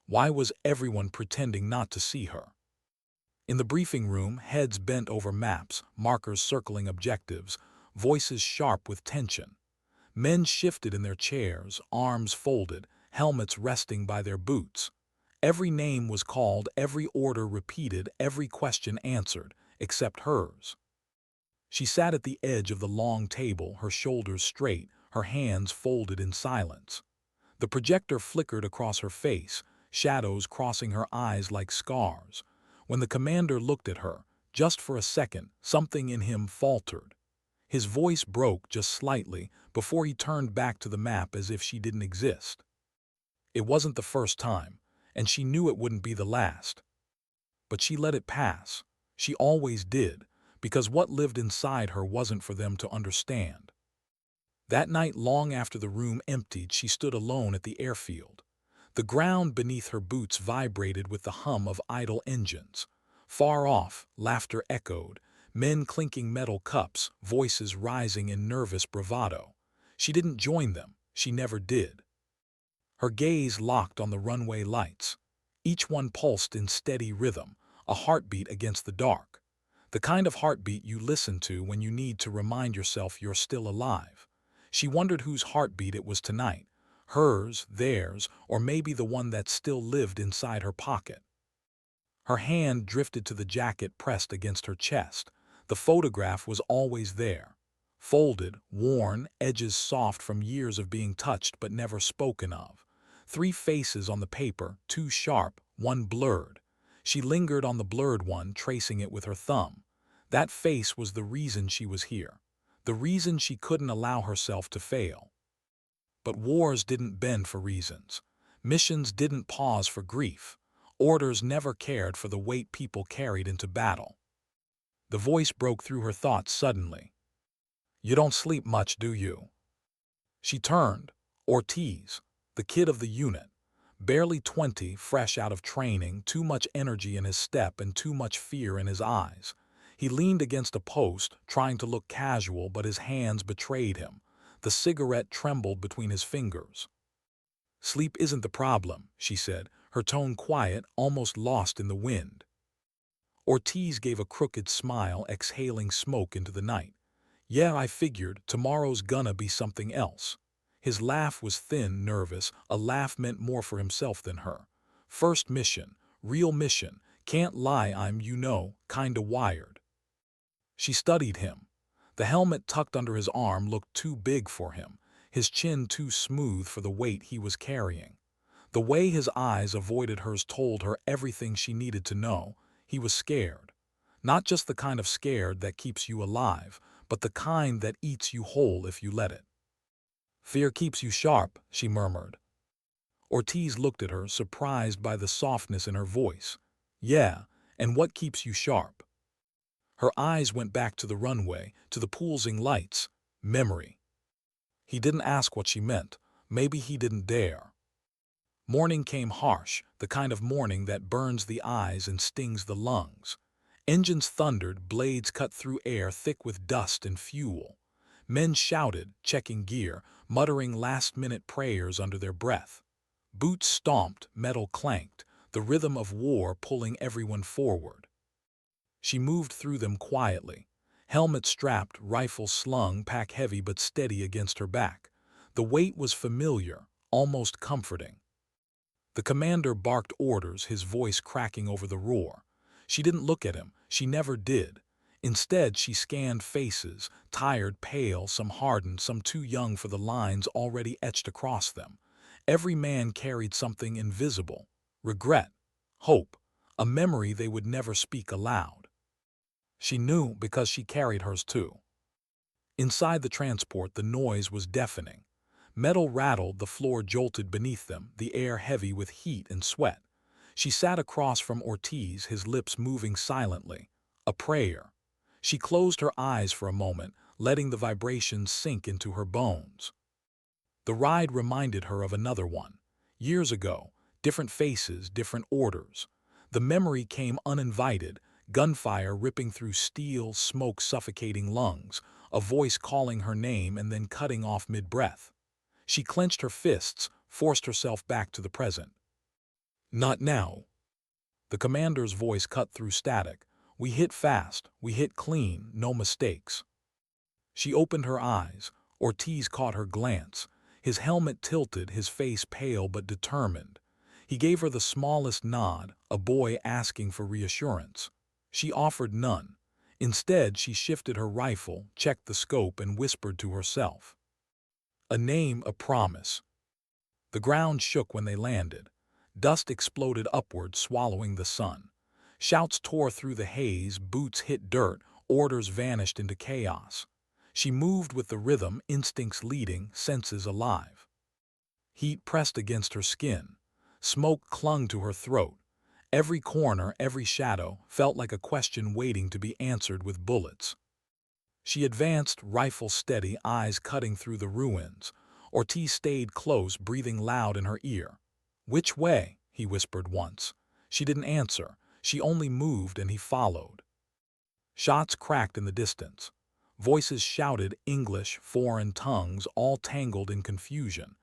Why was everyone pretending not to see her? In the briefing room, heads bent over maps, markers circling objectives, voices sharp with tension. Men shifted in their chairs, arms folded, helmets resting by their boots. Every name was called, every order repeated, every question answered, except hers. She sat at the edge of the long table, her shoulders straight, her hands folded in silence. The projector flickered across her face, shadows crossing her eyes like scars. When the commander looked at her, just for a second, something in him faltered. His voice broke just slightly before he turned back to the map as if she didn't exist. It wasn't the first time, and she knew it wouldn't be the last. But she let it pass. She always did, because what lived inside her wasn't for them to understand. That night, long after the room emptied, she stood alone at the airfield. The ground beneath her boots vibrated with the hum of idle engines. Far off, laughter echoed, men clinking metal cups, voices rising in nervous bravado. She didn't join them, she never did. Her gaze locked on the runway lights. Each one pulsed in steady rhythm, a heartbeat against the dark. The kind of heartbeat you listen to when you need to remind yourself you're still alive. She wondered whose heartbeat it was tonight. Hers, theirs, or maybe the one that still lived inside her pocket. Her hand drifted to the jacket pressed against her chest. The photograph was always there. Folded, worn, edges soft from years of being touched but never spoken of. 3 faces on the paper, 2 sharp, 1 blurred. She lingered on the blurred one, tracing it with her thumb. That face was the reason she was here. The reason she couldn't allow herself to fail. But wars didn't bend for reasons. Missions didn't pause for grief. Orders never cared for the weight people carried into battle. The voice broke through her thoughts suddenly. "You don't sleep much, do you?" She turned. Ortiz, the kid of the unit. Barely 20, fresh out of training, too much energy in his step and too much fear in his eyes. He leaned against a post, trying to look casual, but his hands betrayed him. The cigarette trembled between his fingers. "Sleep isn't the problem," she said, her tone quiet, almost lost in the wind. Ortiz gave a crooked smile, exhaling smoke into the night. "Yeah, I figured, tomorrow's gonna be something else." His laugh was thin, nervous, a laugh meant more for himself than her. "First mission, real mission, can't lie, I'm, kinda wired." She studied him. The helmet tucked under his arm looked too big for him, his chin too smooth for the weight he was carrying. The way his eyes avoided hers told her everything she needed to know. He was scared. Not just the kind of scared that keeps you alive, but the kind that eats you whole if you let it. "Fear keeps you sharp," she murmured. Ortiz looked at her, surprised by the softness in her voice. "Yeah, and what keeps you sharp?" Her eyes went back to the runway, to the pulsing lights. Memory. He didn't ask what she meant. Maybe he didn't dare. Morning came harsh, the kind of morning that burns the eyes and stings the lungs. Engines thundered, blades cut through air thick with dust and fuel. Men shouted, checking gear, muttering last-minute prayers under their breath. Boots stomped, metal clanked, the rhythm of war pulling everyone forward. She moved through them quietly. Helmet strapped, rifle slung, pack heavy but steady against her back. The weight was familiar, almost comforting. The commander barked orders, his voice cracking over the roar. She didn't look at him, she never did. Instead, she scanned faces, tired, pale, some hardened, some too young for the lines already etched across them. Every man carried something invisible. Regret, hope, a memory they would never speak aloud. She knew because she carried hers too. Inside the transport, the noise was deafening. Metal rattled, the floor jolted beneath them, the air heavy with heat and sweat. She sat across from Ortiz, his lips moving silently. A prayer. She closed her eyes for a moment, letting the vibrations sink into her bones. The ride reminded her of another one. Years ago, different faces, different orders. The memory came uninvited, gunfire ripping through steel, smoke suffocating lungs, a voice calling her name and then cutting off mid-breath. She clenched her fists, forced herself back to the present. Not now. The commander's voice cut through static. We hit fast, we hit clean, no mistakes. She opened her eyes. Ortiz caught her glance. His helmet tilted, his face pale but determined. He gave her the smallest nod, a boy asking for reassurance. She offered none. Instead, she shifted her rifle, checked the scope, and whispered to herself. A name, a promise. The ground shook when they landed. Dust exploded upward, swallowing the sun. Shouts tore through the haze, boots hit dirt, orders vanished into chaos. She moved with the rhythm, instincts leading, senses alive. Heat pressed against her skin. Smoke clung to her throat. Every corner, every shadow, felt like a question waiting to be answered with bullets. She advanced, rifle steady, eyes cutting through the ruins. Ortiz stayed close, breathing loud in her ear. "Which way?" he whispered once. She didn't answer. She only moved, and he followed. Shots cracked in the distance. Voices shouted, English, foreign tongues, all tangled in confusion.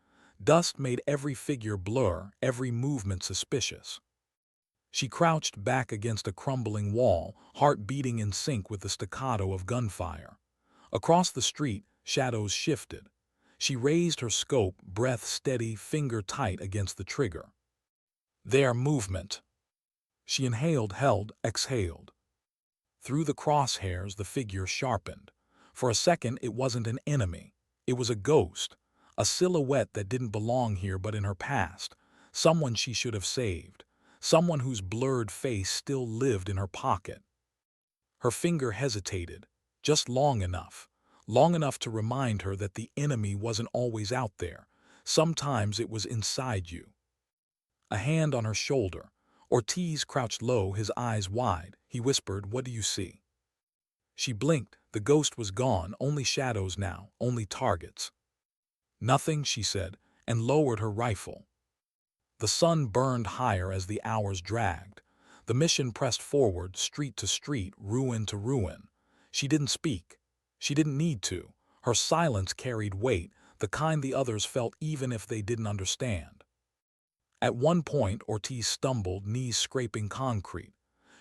Dust made every figure blur, every movement suspicious. She crouched back against a crumbling wall, heart beating in sync with the staccato of gunfire. Across the street, shadows shifted. She raised her scope, breath steady, finger tight against the trigger. Their movement. She inhaled, held, exhaled. Through the crosshairs, the figure sharpened. For a second, it wasn't an enemy. It was a ghost, a silhouette that didn't belong here but in her past, someone she should have saved, someone whose blurred face still lived in her pocket. Her finger hesitated, just long enough to remind her that the enemy wasn't always out there. Sometimes it was inside you. A hand on her shoulder. Ortiz crouched low, his eyes wide. He whispered, "What do you see?" She blinked. The ghost was gone, only shadows now, only targets. "Nothing," she said, and lowered her rifle. The sun burned higher as the hours dragged. The mission pressed forward, street to street, ruin to ruin. She didn't speak. She didn't need to. Her silence carried weight, the kind the others felt even if they didn't understand. At one point, Ortiz stumbled, knees scraping concrete.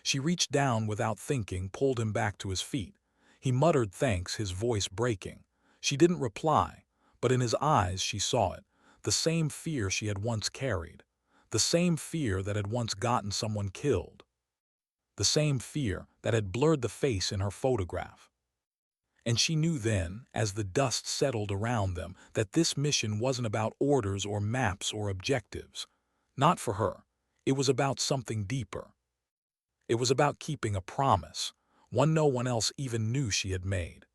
She reached down without thinking, pulled him back to his feet. He muttered thanks, his voice breaking. She didn't reply, but in his eyes she saw it, the same fear she had once carried, the same fear that had once gotten someone killed, the same fear that had blurred the face in her photograph. And she knew then, as the dust settled around them, that this mission wasn't about orders or maps or objectives. Not for her. It was about something deeper. It was about keeping a promise, one no one else even knew she had made.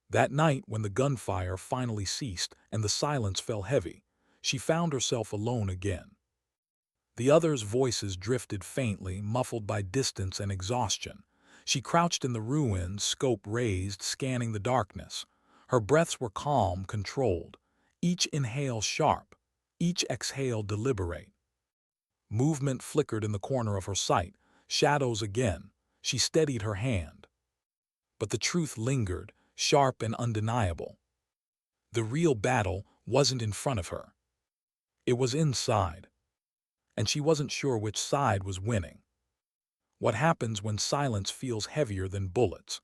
That night, when the gunfire finally ceased and the silence fell heavy, she found herself alone again. The others' voices drifted faintly, muffled by distance and exhaustion. She crouched in the ruins, scope raised, scanning the darkness. Her breaths were calm, controlled. Each inhale sharp, each exhale deliberate. Movement flickered in the corner of her sight. Shadows again. She steadied her hand. But the truth lingered, sharp and undeniable. The real battle wasn't in front of her. It was inside. And she wasn't sure which side was winning. What happens when silence feels heavier than bullets?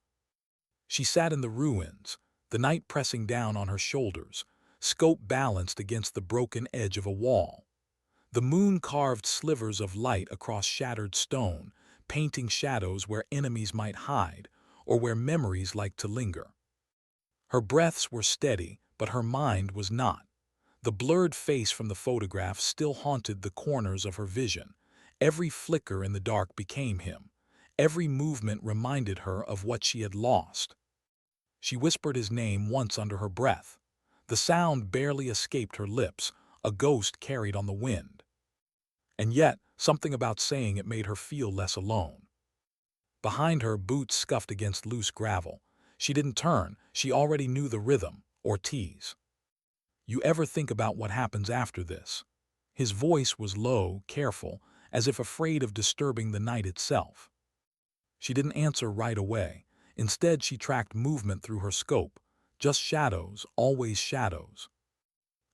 She sat in the ruins, the night pressing down on her shoulders, scope balanced against the broken edge of a wall. The moon carved slivers of light across shattered stone, painting shadows where enemies might hide, or where memories liked to linger. Her breaths were steady, but her mind was not. The blurred face from the photograph still haunted the corners of her vision. Every flicker in the dark became him. Every movement reminded her of what she had lost. She whispered his name once under her breath. The sound barely escaped her lips, a ghost carried on the wind. And yet, something about saying it made her feel less alone. Behind her, boots scuffed against loose gravel. She didn't turn. She already knew the rhythm. Ortiz. "You ever think about what happens after this?" His voice was low, careful, as if afraid of disturbing the night itself. She didn't answer right away. Instead, she tracked movement through her scope. Just shadows, always shadows.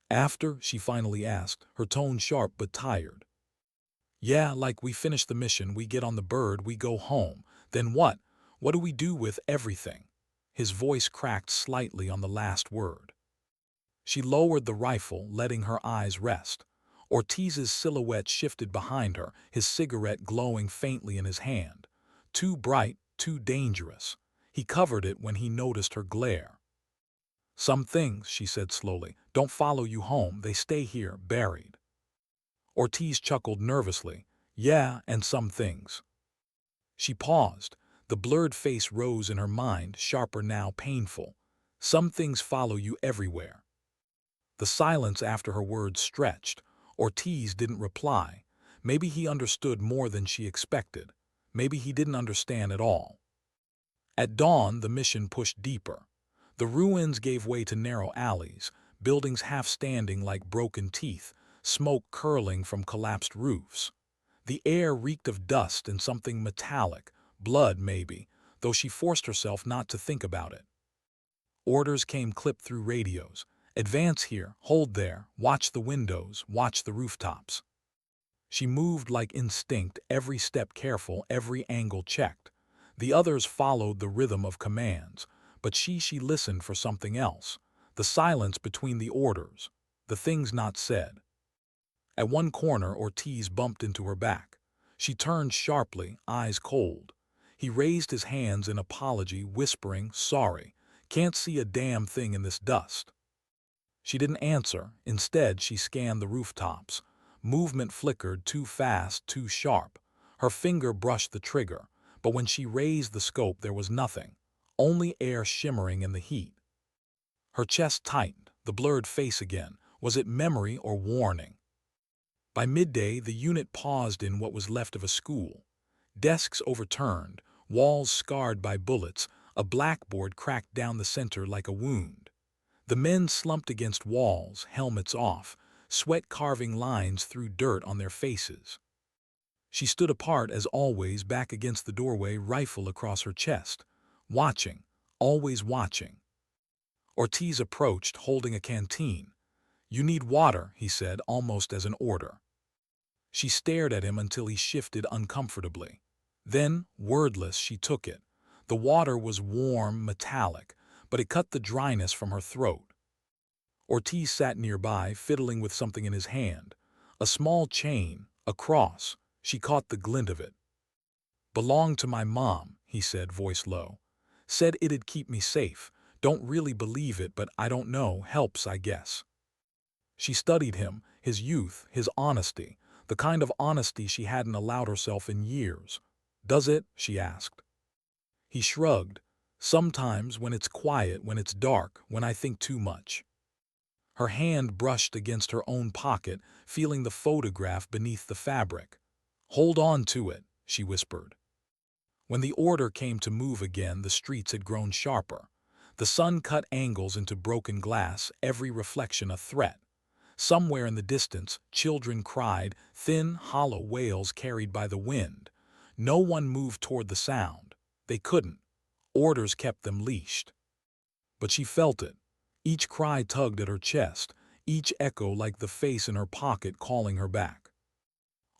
"After," she finally asked, her tone sharp but tired. Yeah, like we finish the mission, we get on the bird, we go home. Then what? What do we do with everything? His voice cracked slightly on the last word. She lowered the rifle, letting her eyes rest. Ortiz's silhouette shifted behind her, his cigarette glowing faintly in his hand. Too bright, too dangerous. He covered it when he noticed her glare. Some things, she said slowly, don't follow you home, they stay here, buried. Ortiz chuckled nervously. Yeah, and some things. She paused. The blurred face rose in her mind, sharper now, painful. Some things follow you everywhere. The silence after her words stretched. Ortiz didn't reply. Maybe he understood more than she expected. Maybe he didn't understand at all. At dawn, the mission pushed deeper. The ruins gave way to narrow alleys, buildings half standing like broken teeth, smoke curling from collapsed roofs. The air reeked of dust and something metallic, blood maybe, though she forced herself not to think about it. Orders came clipped through radios. Advance here, hold there, watch the windows, watch the rooftops. She moved like instinct, every step careful, every angle checked. The others followed the rhythm of commands, but she listened for something else. The silence between the orders, the things not said. At one corner, Ortiz bumped into her back. She turned sharply, eyes cold. He raised his hands in apology, whispering, "Sorry, can't see a damn thing in this dust." She didn't answer. Instead, she scanned the rooftops. Movement flickered, too fast, too sharp. Her finger brushed the trigger, but when she raised the scope there was nothing, only air shimmering in the heat. Her chest tightened, the blurred face again. Was it memory or warning? By midday, the unit paused in what was left of a school. Desks overturned, walls scarred by bullets, a blackboard cracked down the center like a wound. The men slumped against walls, helmets off, sweat carving lines through dirt on their faces. She stood apart as always, back against the doorway, rifle across her chest. Watching, always watching. Ortiz approached, holding a canteen. "You need water," he said, almost as an order. She stared at him until he shifted uncomfortably. Then, wordless, she took it. The water was warm, metallic, but it cut the dryness from her throat. Ortiz sat nearby, fiddling with something in his hand. A small chain, a cross. She caught the glint of it. "Belonged to my mom," he said, voice low. "Said it'd keep me safe. Don't really believe it, but I don't know. Helps, I guess." She studied him, his youth, his honesty, the kind of honesty she hadn't allowed herself in years. "Does it?" she asked. He shrugged. "Sometimes, when it's quiet, when it's dark, when I think too much." Her hand brushed against her own pocket, feeling the photograph beneath the fabric. "Hold on to it," she whispered. When the order came to move again, the streets had grown sharper. The sun cut angles into broken glass, every reflection a threat. Somewhere in the distance, children cried, thin, hollow wails carried by the wind. No one moved toward the sound. They couldn't. Orders kept them leashed. But she felt it. Each cry tugged at her chest, each echo like the face in her pocket calling her back.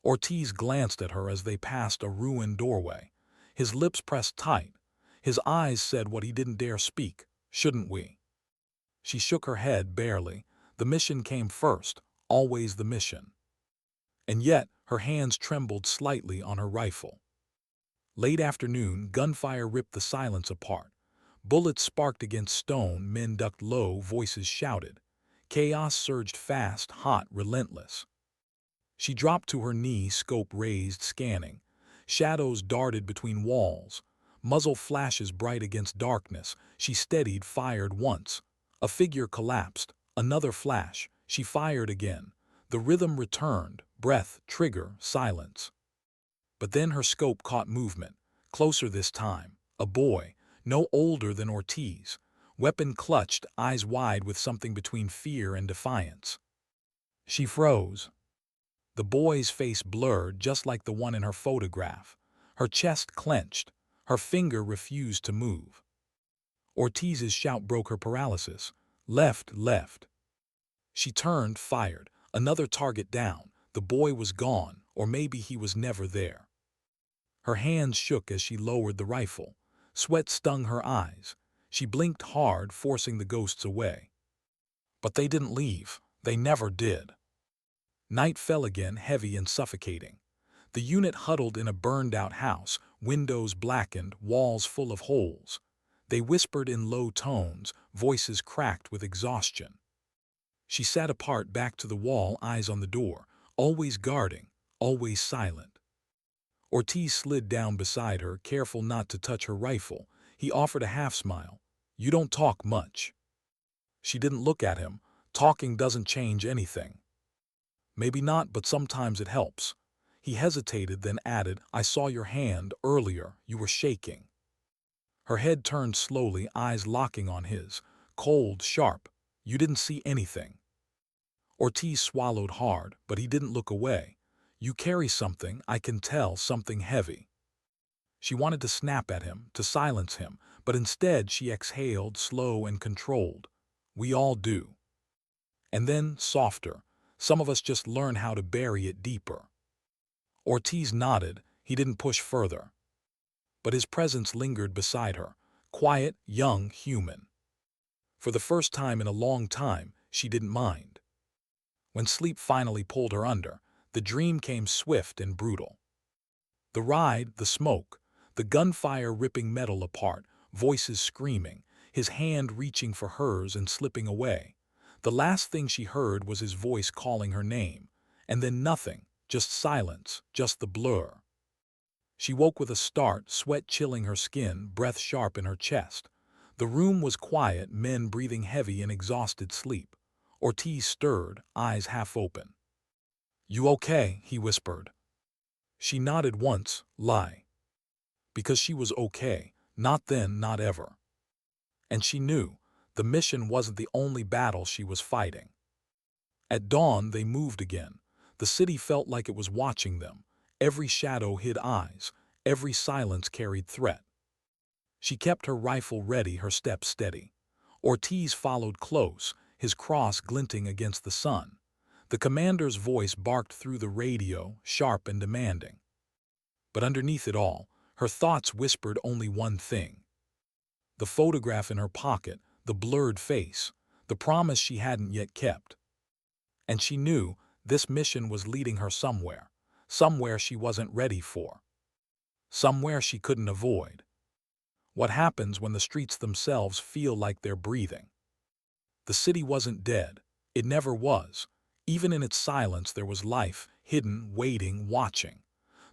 Ortiz glanced at her as they passed a ruined doorway. His lips pressed tight. His eyes said what he didn't dare speak. "Shouldn't we?" She shook her head barely. The mission came first, always the mission. And yet, her hands trembled slightly on her rifle. Late afternoon, gunfire ripped the silence apart. Bullets sparked against stone, men ducked low, voices shouted. Chaos surged fast, hot, relentless. She dropped to her knee, scope raised, scanning. Shadows darted between walls. Muzzle flashes bright against darkness. She steadied, fired once. A figure collapsed. Another flash. She fired again. The rhythm returned. Breath, trigger, silence. But then her scope caught movement. Closer this time. A boy, no older than Ortiz. Weapon clutched, eyes wide with something between fear and defiance. She froze. The boy's face blurred, just like the one in her photograph. Her chest clenched. Her finger refused to move. Ortiz's shout broke her paralysis. "Left, left." She turned, fired. Another target down. The boy was gone. or maybe he was never there. Her hands shook as she lowered the rifle. Sweat stung her eyes. She blinked hard, forcing the ghosts away. But they didn't leave. They never did. Night fell again, heavy and suffocating. The unit huddled in a burned-out house, windows blackened, walls full of holes. They whispered in low tones, voices cracked with exhaustion. She sat apart, back to the wall, eyes on the door, always guarding, always silent. Ortiz slid down beside her, careful not to touch her rifle. He offered a half-smile. "You don't talk much." She didn't look at him. Talking doesn't change anything. "Maybe not, but sometimes it helps." He hesitated, then added, "I saw your hand earlier. You were shaking." Her head turned slowly, eyes locking on his. Cold, sharp. "You didn't see anything." Ortiz swallowed hard, but he didn't look away. "You carry something, I can tell, something heavy." She wanted to snap at him, to silence him, but instead she exhaled, slow and controlled. "We all do." And then, softer, "Some of us just learn how to bury it deeper." Ortiz nodded. He didn't push further. But his presence lingered beside her, quiet, young, human. For the first time in a long time, she didn't mind. When sleep finally pulled her under, the dream came swift and brutal. The ride, the smoke, the gunfire ripping metal apart, voices screaming, his hand reaching for hers and slipping away. The last thing she heard was his voice calling her name, and then nothing, just silence, just the blur. She woke with a start, sweat chilling her skin, breath sharp in her chest. The room was quiet, men breathing heavy in exhausted sleep. Ortiz stirred, eyes half open. "You okay?" he whispered. She nodded once, lie. Because she was okay, not then, not ever. And she knew the mission wasn't the only battle she was fighting. At dawn, they moved again. The city felt like it was watching them. Every shadow hid eyes. Every silence carried threat. She kept her rifle ready, her steps steady. Ortiz followed close, his cross glinting against the sun. The commander's voice barked through the radio, sharp and demanding. But underneath it all, her thoughts whispered only one thing. The photograph in her pocket, the blurred face, the promise she hadn't yet kept. And she knew this mission was leading her somewhere, somewhere she wasn't ready for, somewhere she couldn't avoid. What happens when the streets themselves feel like they're breathing? The city wasn't dead. It never was. Even in its silence there was life, hidden, waiting, watching.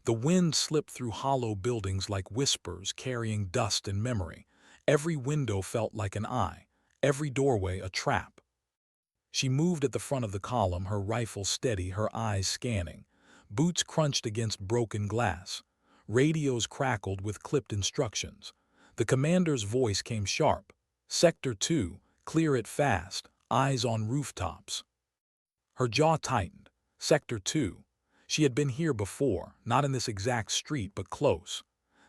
The wind slipped through hollow buildings like whispers, carrying dust and memory. Every window felt like an eye, every doorway a trap. She moved at the front of the column, her rifle steady, her eyes scanning. Boots crunched against broken glass. Radios crackled with clipped instructions. The commander's voice came sharp. "Sector 2, clear it fast, eyes on rooftops." Her jaw tightened. Sector 2. She had been here before, not in this exact street, but close.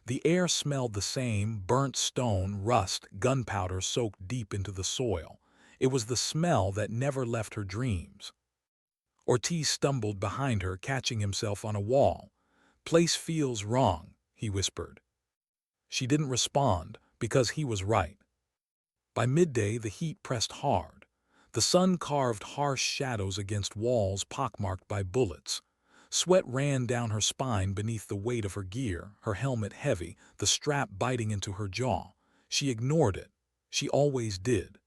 The air smelled the same, burnt stone, rust, gunpowder soaked deep into the soil. It was the smell that never left her dreams. Ortiz stumbled behind her, catching himself on a wall. "Place feels wrong," he whispered. She didn't respond, because he was right. By midday, the heat pressed hard. The sun carved harsh shadows against walls pockmarked by bullets. Sweat ran down her spine beneath the weight of her gear, her helmet heavy, the strap biting into her jaw. She ignored it. She always did.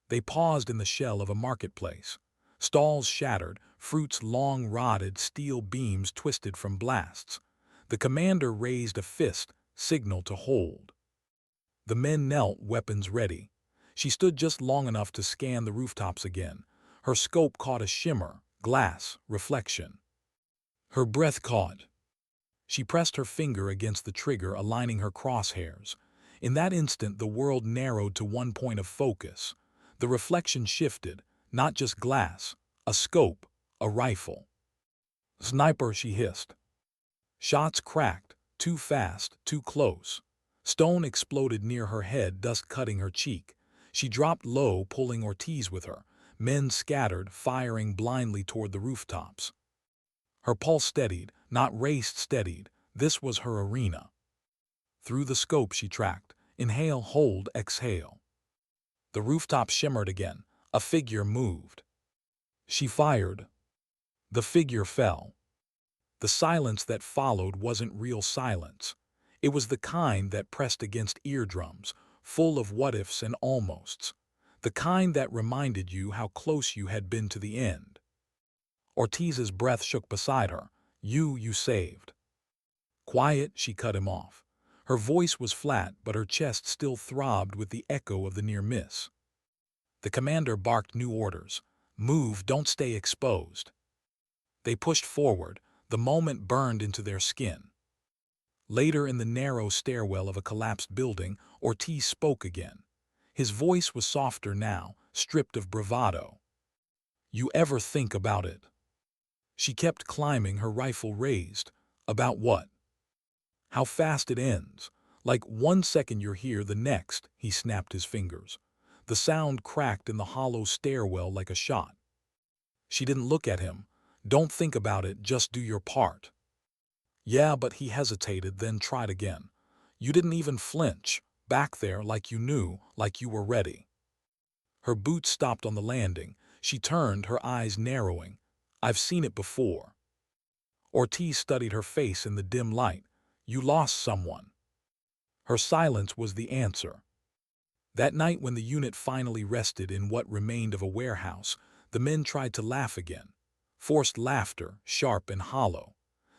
They paused in the shell of a marketplace. Stalls shattered, fruits long rotted, steel beams twisted from blasts. The commander raised a fist, signal to hold. The men knelt, weapons ready. She stood just long enough to scan the rooftops again. Her scope caught a shimmer, glass, reflection. Her breath caught. She pressed her finger against the trigger, aligning her crosshairs. In that instant, the world narrowed to one point of focus. The reflection shifted, not just glass, a scope, a rifle. "Sniper," she hissed. Shots cracked, too fast, too close. Stone exploded near her head, dust cutting her cheek. She dropped low, pulling Ortiz with her. Men scattered, firing blindly toward the rooftops. Her pulse steadied, not raced, steadied. This was her arena. Through the scope she tracked. Inhale, hold, exhale. The rooftop shimmered again. A figure moved. She fired. The figure fell. The silence that followed wasn't real silence. It was the kind that pressed against eardrums, full of what-ifs and almosts. The kind that reminded you how close you had been to the end. Ortiz's breath shook beside her. You saved. Quiet, she cut him off. Her voice was flat, but her chest still throbbed with the echo of the near miss. The commander barked new orders. Move, don't stay exposed. They pushed forward. The moment burned into their skin. Later, in the narrow stairwell of a collapsed building, Ortiz spoke again. His voice was softer now, stripped of bravado. You ever think about it? She kept climbing, her rifle raised. About what? How fast it ends. Like 1 second you're here, the next, he snapped his fingers. The sound cracked in the hollow stairwell like a shot. She didn't look at him. Don't think about it, just do your part. Yeah, but he hesitated, then tried again. You didn't even flinch, back there like you knew, like you were ready. Her boots stopped on the landing. She turned, her eyes narrowing. I've seen it before. Ortiz studied her face in the dim light. You lost someone. Her silence was the answer. That night when the unit finally rested in what remained of a warehouse, the men tried to laugh again. Forced laughter, sharp and hollow.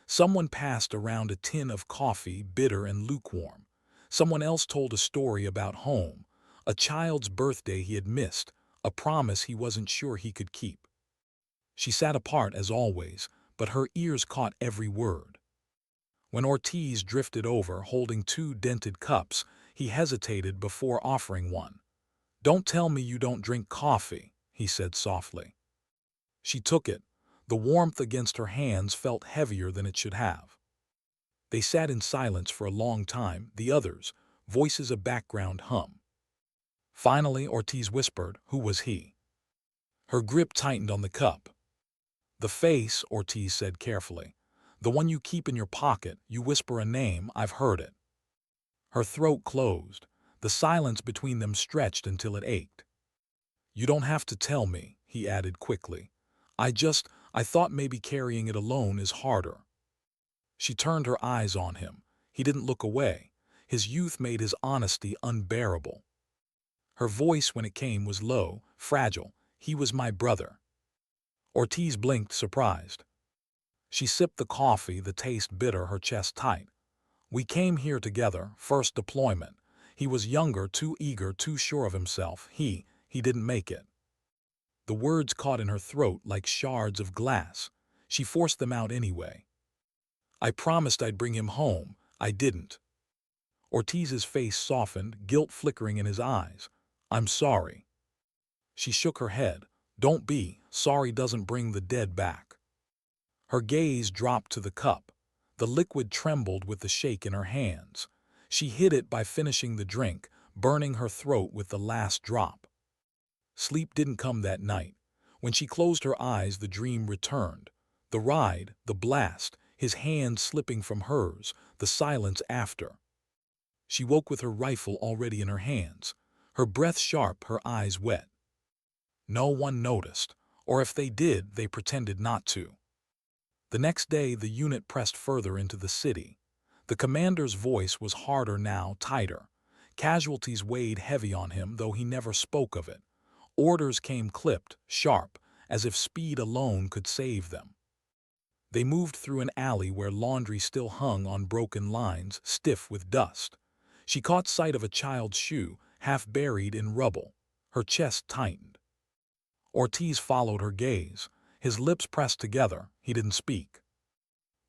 Someone passed around a tin of coffee, bitter and lukewarm. Someone else told a story about home, a child's birthday he had missed, a promise he wasn't sure he could keep. She sat apart as always, but her ears caught every word. When Ortiz drifted over, holding 2 dented cups, he hesitated before offering one. Don't tell me you don't drink coffee, he said softly. She took it. The warmth against her hands felt heavier than it should have. They sat in silence for a long time, the others, voices a background hum. Finally, Ortiz whispered, who was he? Her grip tightened on the cup. The face, Ortiz said carefully. The one you keep in your pocket, you whisper a name, I've heard it. Her throat closed. The silence between them stretched until it ached. You don't have to tell me, he added quickly. I thought maybe carrying it alone is harder. She turned her eyes on him. He didn't look away. His youth made his honesty unbearable. Her voice, when it came, was low, fragile. He was my brother. Ortiz blinked, surprised. She sipped the coffee, the taste bitter, her chest tight. We came here together, first deployment. He was younger, too eager, too sure of himself. He didn't make it. The words caught in her throat like shards of glass. She forced them out anyway. I promised I'd bring him home. I didn't. Ortiz's face softened, guilt flickering in his eyes. I'm sorry. She shook her head. Don't be. Sorry doesn't bring the dead back. Her gaze dropped to the cup. The liquid trembled with the shake in her hands. She hid it by finishing the drink, burning her throat with the last drop. Sleep didn't come that night. When she closed her eyes, the dream returned. The ride, the blast, his hand slipping from hers, the silence after. She woke with her rifle already in her hands, her breath sharp, her eyes wet. No one noticed, or if they did, they pretended not to. The next day, the unit pressed further into the city. The commander's voice was harder now, tighter. Casualties weighed heavy on him, though he never spoke of it. Orders came clipped, sharp, as if speed alone could save them. They moved through an alley where laundry still hung on broken lines, stiff with dust. She caught sight of a child's shoe, half buried in rubble. Her chest tightened. Ortiz followed her gaze. His lips pressed together. He didn't speak.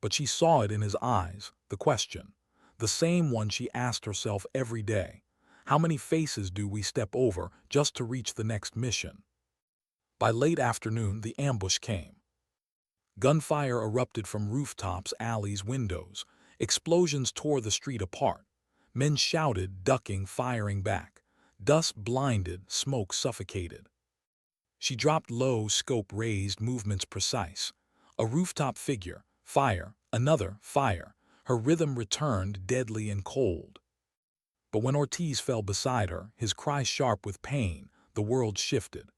But she saw it in his eyes, the question. The same one she asked herself every day. How many faces do we step over just to reach the next mission? By late afternoon, the ambush came. Gunfire erupted from rooftops, alleys, windows. Explosions tore the street apart. Men shouted, ducking, firing back. Dust blinded, smoke suffocated. She dropped low, scope raised, movements precise. A rooftop figure, Fire, another fire. Her rhythm returned, deadly and cold. But when Ortiz fell beside her, his cry sharp with pain, the world shifted.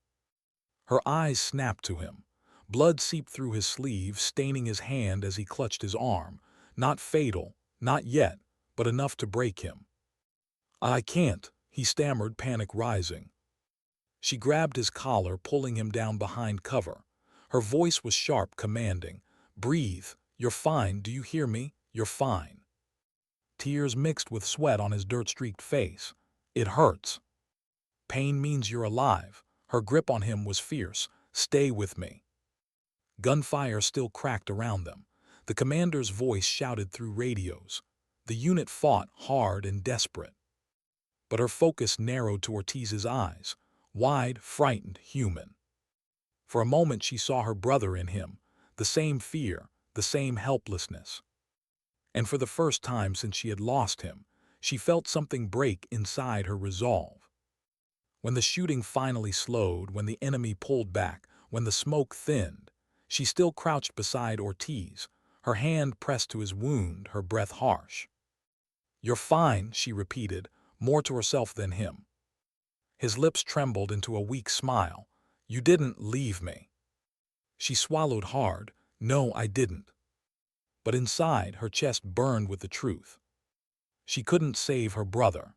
Her eyes snapped to him. Blood seeped through his sleeve, staining his hand as he clutched his arm. Not fatal, not yet, but enough to break him. "I can't," he stammered, panic rising. She grabbed his collar, pulling him down behind cover. Her voice was sharp, commanding. "Breathe. You're fine. Do you hear me? You're fine." Tears mixed with sweat on his dirt-streaked face. "It hurts." "Pain means you're alive." Her grip on him was fierce. "Stay with me." Gunfire still cracked around them. The commander's voice shouted through radios. The unit fought, hard and desperate. But her focus narrowed to Ortiz's eyes. Wide, frightened, human. For a moment she saw her brother in him. The same fear, the same helplessness. And for the first time since she had lost him, she felt something break inside her resolve. When the shooting finally slowed, when the enemy pulled back, when the smoke thinned, she still crouched beside Ortiz, her hand pressed to his wound, her breath harsh. "You're fine," she repeated, more to herself than him. His lips trembled into a weak smile. "You didn't leave me." She swallowed hard. "No, I didn't." But inside, her chest burned with the truth. She couldn't save her brother.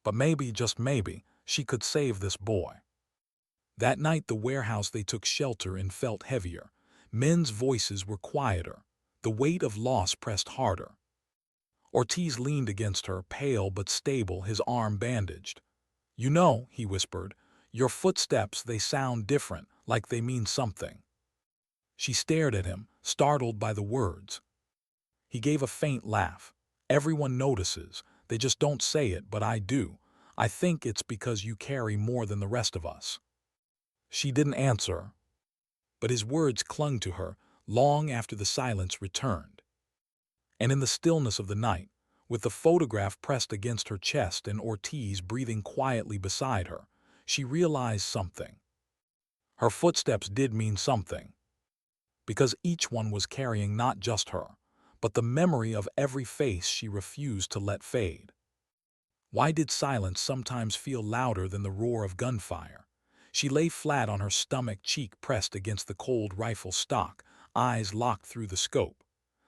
But maybe, just maybe, she could save this boy. That night the warehouse they took shelter in felt heavier. Men's voices were quieter. The weight of loss pressed harder. Ortiz leaned against her, pale but stable, his arm bandaged. "You know," he whispered, "your footsteps, they sound different, like they mean something." She stared at him, startled by the words. He gave a faint laugh. "Everyone notices. They just don't say it, but I do. I think it's because you carry more than the rest of us." She didn't answer, but his words clung to her long after the silence returned. And in the stillness of the night, with the photograph pressed against her chest and Ortiz breathing quietly beside her, she realized something. Her footsteps did mean something. Because each one was carrying not just her, but the memory of every face she refused to let fade. Why did silence sometimes feel louder than the roar of gunfire? She lay flat on her stomach, cheek pressed against the cold rifle stock, eyes locked through the scope.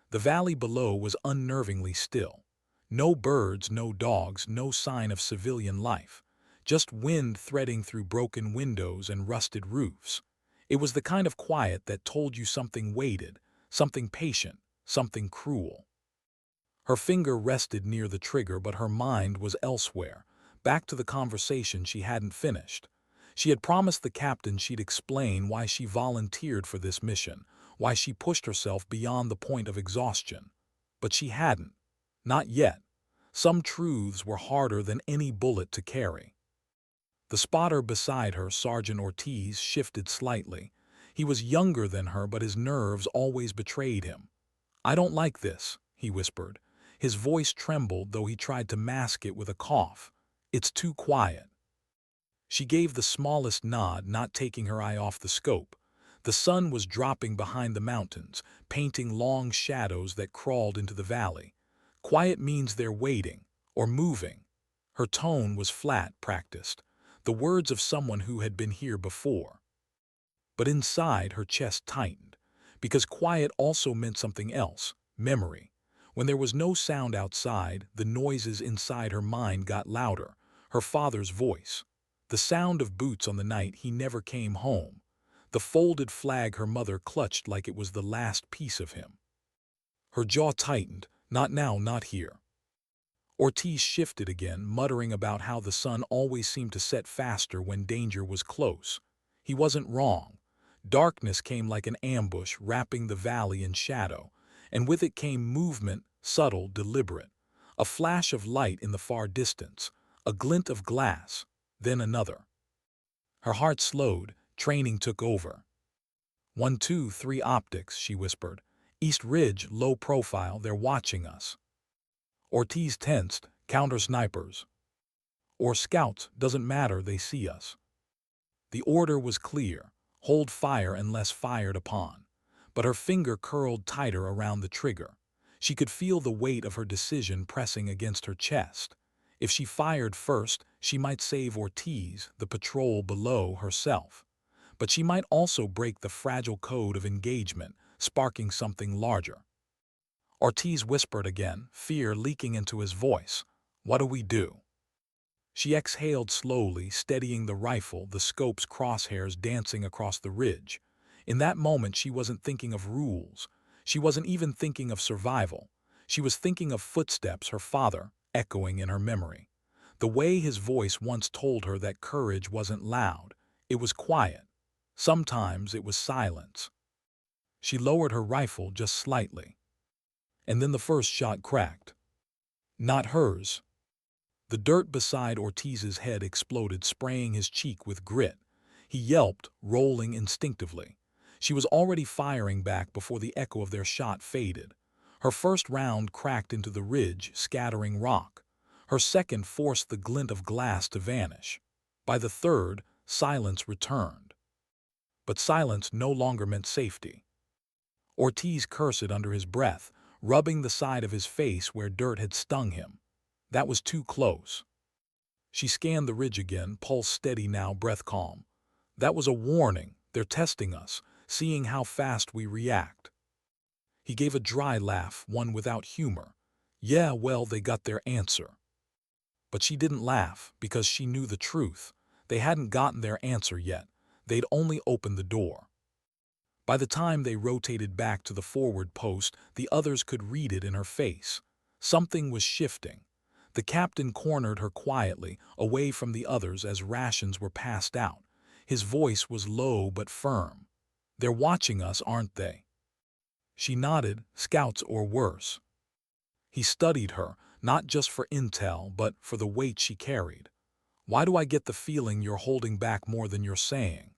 The valley below was unnervingly still. No birds, no dogs, no sign of civilian life. Just wind threading through broken windows and rusted roofs. It was the kind of quiet that told you something waited, something patient, something cruel. Her finger rested near the trigger, but her mind was elsewhere, back to the conversation she hadn't finished. She had promised the captain she'd explain why she volunteered for this mission, why she pushed herself beyond the point of exhaustion. But she hadn't. Not yet. Some truths were harder than any bullet to carry. The spotter beside her, Sergeant Ortiz, shifted slightly. He was younger than her, but his nerves always betrayed him. "I don't like this," he whispered. His voice trembled, though he tried to mask it with a cough. "It's too quiet." She gave the smallest nod, not taking her eye off the scope. The sun was dropping behind the mountains, painting long shadows that crawled into the valley. "Quiet means they're waiting, or moving." Her tone was flat, practiced, the words of someone who had been here before. But inside, her chest tightened, because quiet also meant something else, memory. When there was no sound outside, the noises inside her mind got louder. Her father's voice. The sound of boots on the night he never came home. The folded flag her mother clutched like it was the last piece of him. Her jaw tightened. Not now, not here. Ortiz shifted again, muttering about how the sun always seemed to set faster when danger was close. He wasn't wrong. Darkness came like an ambush, wrapping the valley in shadow, and with it came movement, subtle, deliberate. A flash of light in the far distance, a glint of glass, then another. Her heart slowed, training took over. 1, 2, 3 optics, she whispered. East Ridge, low profile, they're watching us. Ortiz tensed, counter snipers. Or scouts, doesn't matter, they see us. The order was clear, hold fire unless fired upon. but her finger curled tighter around the trigger. She could feel the weight of her decision pressing against her chest. If she fired first, she might save Ortiz, the patrol below, herself. But she might also break the fragile code of engagement, sparking something larger. Ortiz whispered again, fear leaking into his voice. "What do we do?" She exhaled slowly, steadying the rifle, the scope's crosshairs dancing across the ridge. In that moment, she wasn't thinking of rules. She wasn't even thinking of survival. She was thinking of footsteps, her father, echoing in her memory. The way his voice once told her that courage wasn't loud. It was quiet. Sometimes it was silence. She lowered her rifle just slightly. And then the first shot cracked. Not hers. The dirt beside Ortiz's head exploded, spraying his cheek with grit. He yelped, rolling instinctively. She was already firing back before the echo of their shot faded. Her first round cracked into the ridge, scattering rock. Her second forced the glint of glass to vanish. By the third, silence returned. But silence no longer meant safety. Ortiz cursed under his breath, rubbing the side of his face where dirt had stung him. That was too close. She scanned the ridge again, pulse steady now, breath calm. That was a warning. They're testing us, seeing how fast we react. He gave a dry laugh, one without humor. Yeah, well, they got their answer. But she didn't laugh, because she knew the truth. They hadn't gotten their answer yet. They'd only opened the door. By the time they rotated back to the forward post, the others could read it in her face. Something was shifting. The captain cornered her quietly, away from the others as rations were passed out. His voice was low but firm. "They're watching us, aren't they?" She nodded, scouts or worse. He studied her, not just for intel, but for the weight she carried. "Why do I get the feeling you're holding back more than you're saying?"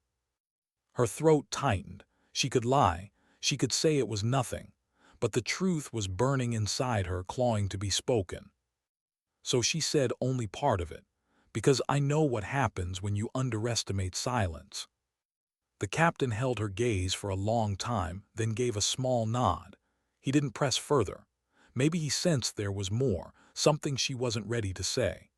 Her throat tightened. She could lie. She could say it was nothing. But the truth was burning inside her, clawing to be spoken. So she said only part of it, because I know what happens when you underestimate silence. The captain held her gaze for a long time, then gave a small nod. He didn't press further. Maybe he sensed there was more, something she wasn't ready to say.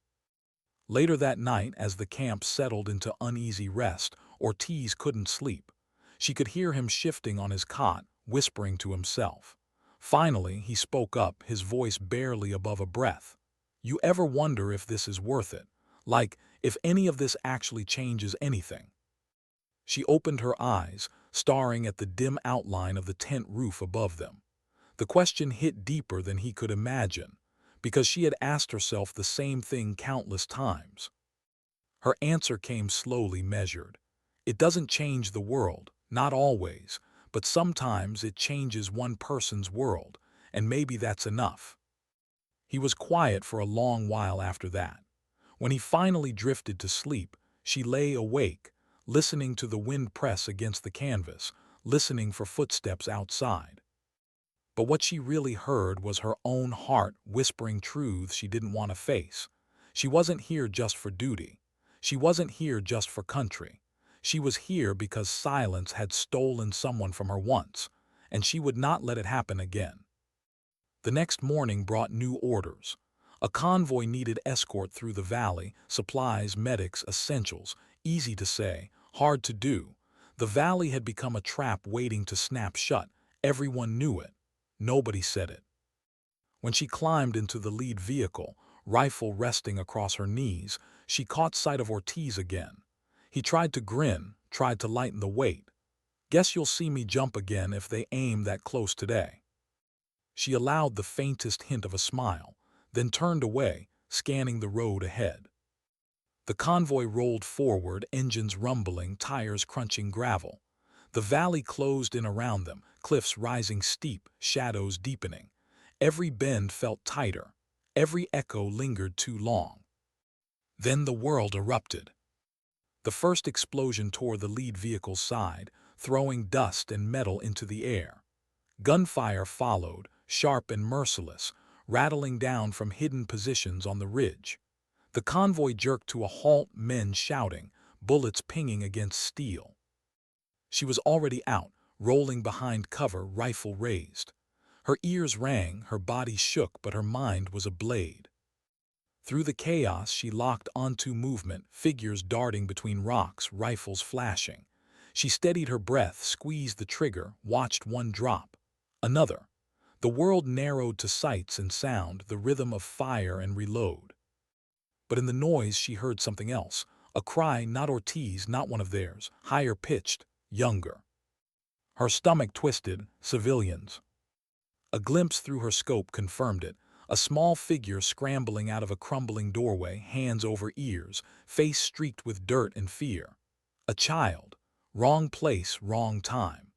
Later that night, as the camp settled into uneasy rest, Ortiz couldn't sleep. She could hear him shifting on his cot, whispering to himself. Finally, he spoke up, his voice barely above a breath. "You ever wonder if this is worth it? Like, if any of this actually changes anything?" She opened her eyes, staring at the dim outline of the tent roof above them. The question hit deeper than he could imagine, because she had asked herself the same thing countless times. Her answer came slowly, measured. It doesn't change the world, not always, but sometimes it changes one person's world, and maybe that's enough. He was quiet for a long while after that. When he finally drifted to sleep, she lay awake, listening to the wind press against the canvas, listening for footsteps outside. But what she really heard was her own heart whispering truths she didn't want to face. She wasn't here just for duty. She wasn't here just for country. She was here because silence had stolen someone from her once, and she would not let it happen again. The next morning brought new orders. A convoy needed escort through the valley, supplies, medics, essentials. Easy to say, hard to do. The valley had become a trap waiting to snap shut. Everyone knew it. Nobody said it. When she climbed into the lead vehicle, rifle resting across her knees, she caught sight of Ortiz again. He tried to grin, tried to lighten the weight. "Guess you'll see me jump again if they aim that close today." She allowed the faintest hint of a smile, then turned away, scanning the road ahead. The convoy rolled forward, engines rumbling, tires crunching gravel. The valley closed in around them, cliffs rising steep, shadows deepening. Every bend felt tighter. Every echo lingered too long. Then the world erupted. The first explosion tore the lead vehicle's side, throwing dust and metal into the air. Gunfire followed, sharp and merciless, rattling down from hidden positions on the ridge. The convoy jerked to a halt, men shouting, bullets pinging against steel. She was already out, rolling behind cover, rifle raised. Her ears rang, her body shook, but her mind was ablaze. Through the chaos, she locked onto movement, figures darting between rocks, rifles flashing. She steadied her breath, squeezed the trigger, watched one drop. Another. The world narrowed to sights and sound, the rhythm of fire and reload. But in the noise she heard something else. A cry, not Ortiz, not one of theirs, higher pitched, younger. Her stomach twisted. Civilians. A glimpse through her scope confirmed it. A small figure scrambling out of a crumbling doorway, hands over ears, face streaked with dirt and fear. A child. Wrong place, wrong time.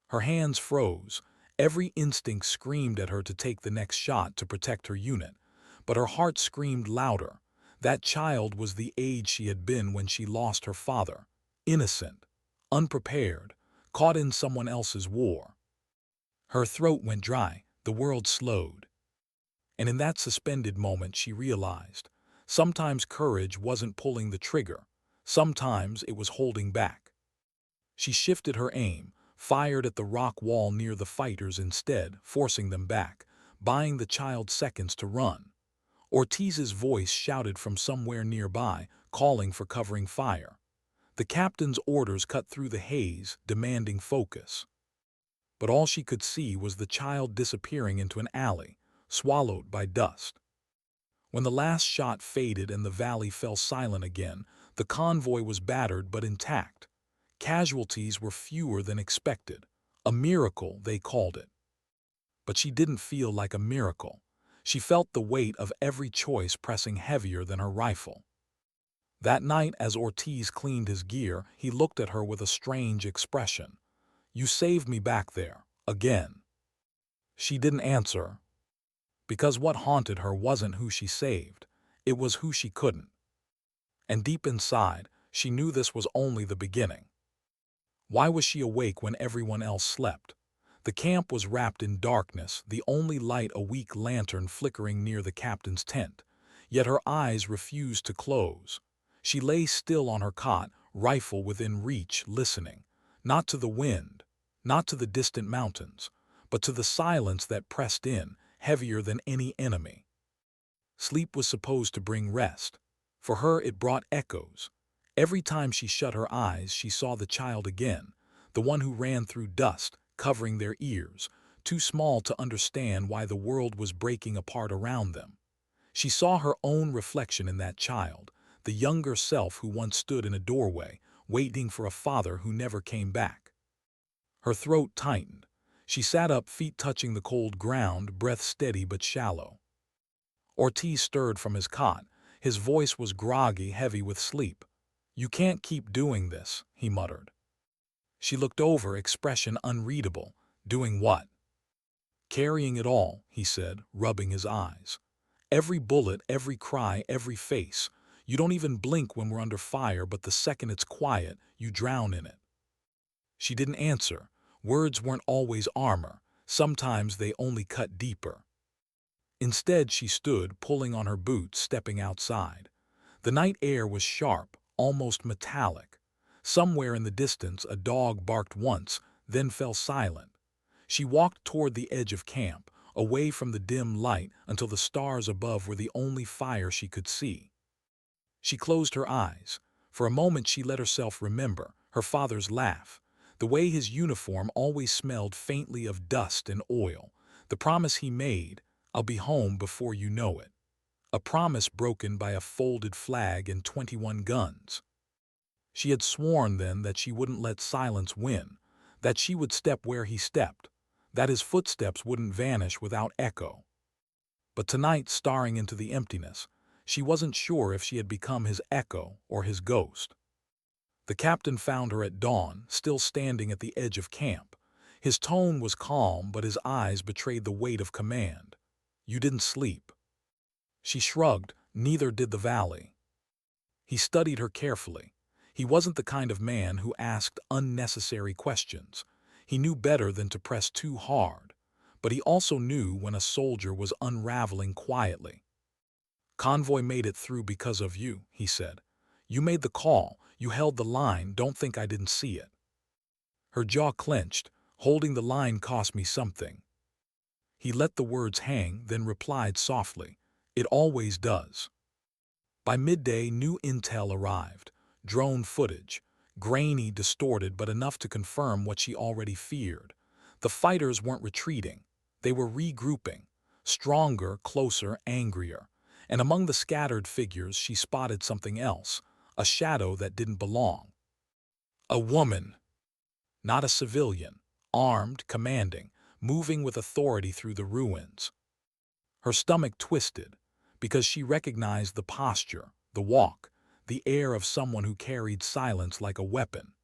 Her hands froze. Every instinct screamed at her to take the next shot to protect her unit. But her heart screamed louder. That child was the age she had been when she lost her father. Innocent. Unprepared. Caught in someone else's war. Her throat went dry. The world slowed. And in that suspended moment she realized, sometimes courage wasn't pulling the trigger, sometimes it was holding back. She shifted her aim, fired at the rock wall near the fighters instead, forcing them back, buying the child seconds to run. Ortiz's voice shouted from somewhere nearby, calling for covering fire. The captain's orders cut through the haze, demanding focus. But all she could see was the child disappearing into an alley, swallowed by dust. When the last shot faded and the valley fell silent again, the convoy was battered but intact. Casualties were fewer than expected. A miracle, they called it. But she didn't feel like a miracle. She felt the weight of every choice pressing heavier than her rifle. That night, as Ortiz cleaned his gear, he looked at her with a strange expression. "You saved me back there, again." She didn't answer. Because what haunted her wasn't who she saved, it was who she couldn't. And deep inside, she knew this was only the beginning. Why was she awake when everyone else slept? The camp was wrapped in darkness, the only light a weak lantern flickering near the captain's tent. Yet her eyes refused to close. She lay still on her cot, rifle within reach, listening. Not to the wind, not to the distant mountains, but to the silence that pressed in, heavier than any enemy. Sleep was supposed to bring rest. For her it brought echoes. Every time she shut her eyes, she saw the child again, the one who ran through dust, covering their ears, too small to understand why the world was breaking apart around them. She saw her own reflection in that child, the younger self who once stood in a doorway, waiting for a father who never came back. Her throat tightened. She sat up, feet touching the cold ground, breath steady but shallow. Ortiz stirred from his cot. His voice was groggy, heavy with sleep. "You can't keep doing this," he muttered. She looked over, expression unreadable. "Doing what?" "Carrying it all," he said, rubbing his eyes. "Every bullet, every cry, every face. You don't even blink when we're under fire, but the second it's quiet, you drown in it." She didn't answer. Words weren't always armor. Sometimes they only cut deeper. Instead, she stood, pulling on her boots, stepping outside. The night air was sharp, almost metallic. Somewhere in the distance, a dog barked once, then fell silent. She walked toward the edge of camp, away from the dim light until the stars above were the only fire she could see. She closed her eyes. For a moment she let herself remember her father's laugh, the way his uniform always smelled faintly of dust and oil, the promise he made, "I'll be home before you know it." A promise broken by a folded flag and 21 guns. She had sworn then that she wouldn't let silence win, that she would step where he stepped, that his footsteps wouldn't vanish without echo. But tonight, staring into the emptiness, she wasn't sure if she had become his echo or his ghost. The captain found her at dawn, still standing at the edge of camp. His tone was calm, but his eyes betrayed the weight of command. "You didn't sleep." She shrugged. Neither did the valley. He studied her carefully. He wasn't the kind of man who asked unnecessary questions. He knew better than to press too hard. But he also knew when a soldier was unraveling quietly. "Convoy made it through because of you," he said. "You made the call. You held the line. Don't think I didn't see it." Her jaw clenched, holding the line cost me something. He let the words hang, then replied softly, "It always does." By midday, new intel arrived. Drone footage. Grainy, distorted, but enough to confirm what she already feared. The fighters weren't retreating. They were regrouping. Stronger, closer, angrier. And among the scattered figures, she spotted something else. A shadow that didn't belong. A woman. Not a civilian. Armed, commanding, moving with authority through the ruins. Her stomach twisted, because she recognized the posture, the walk, the air of someone who carried silence like a weapon.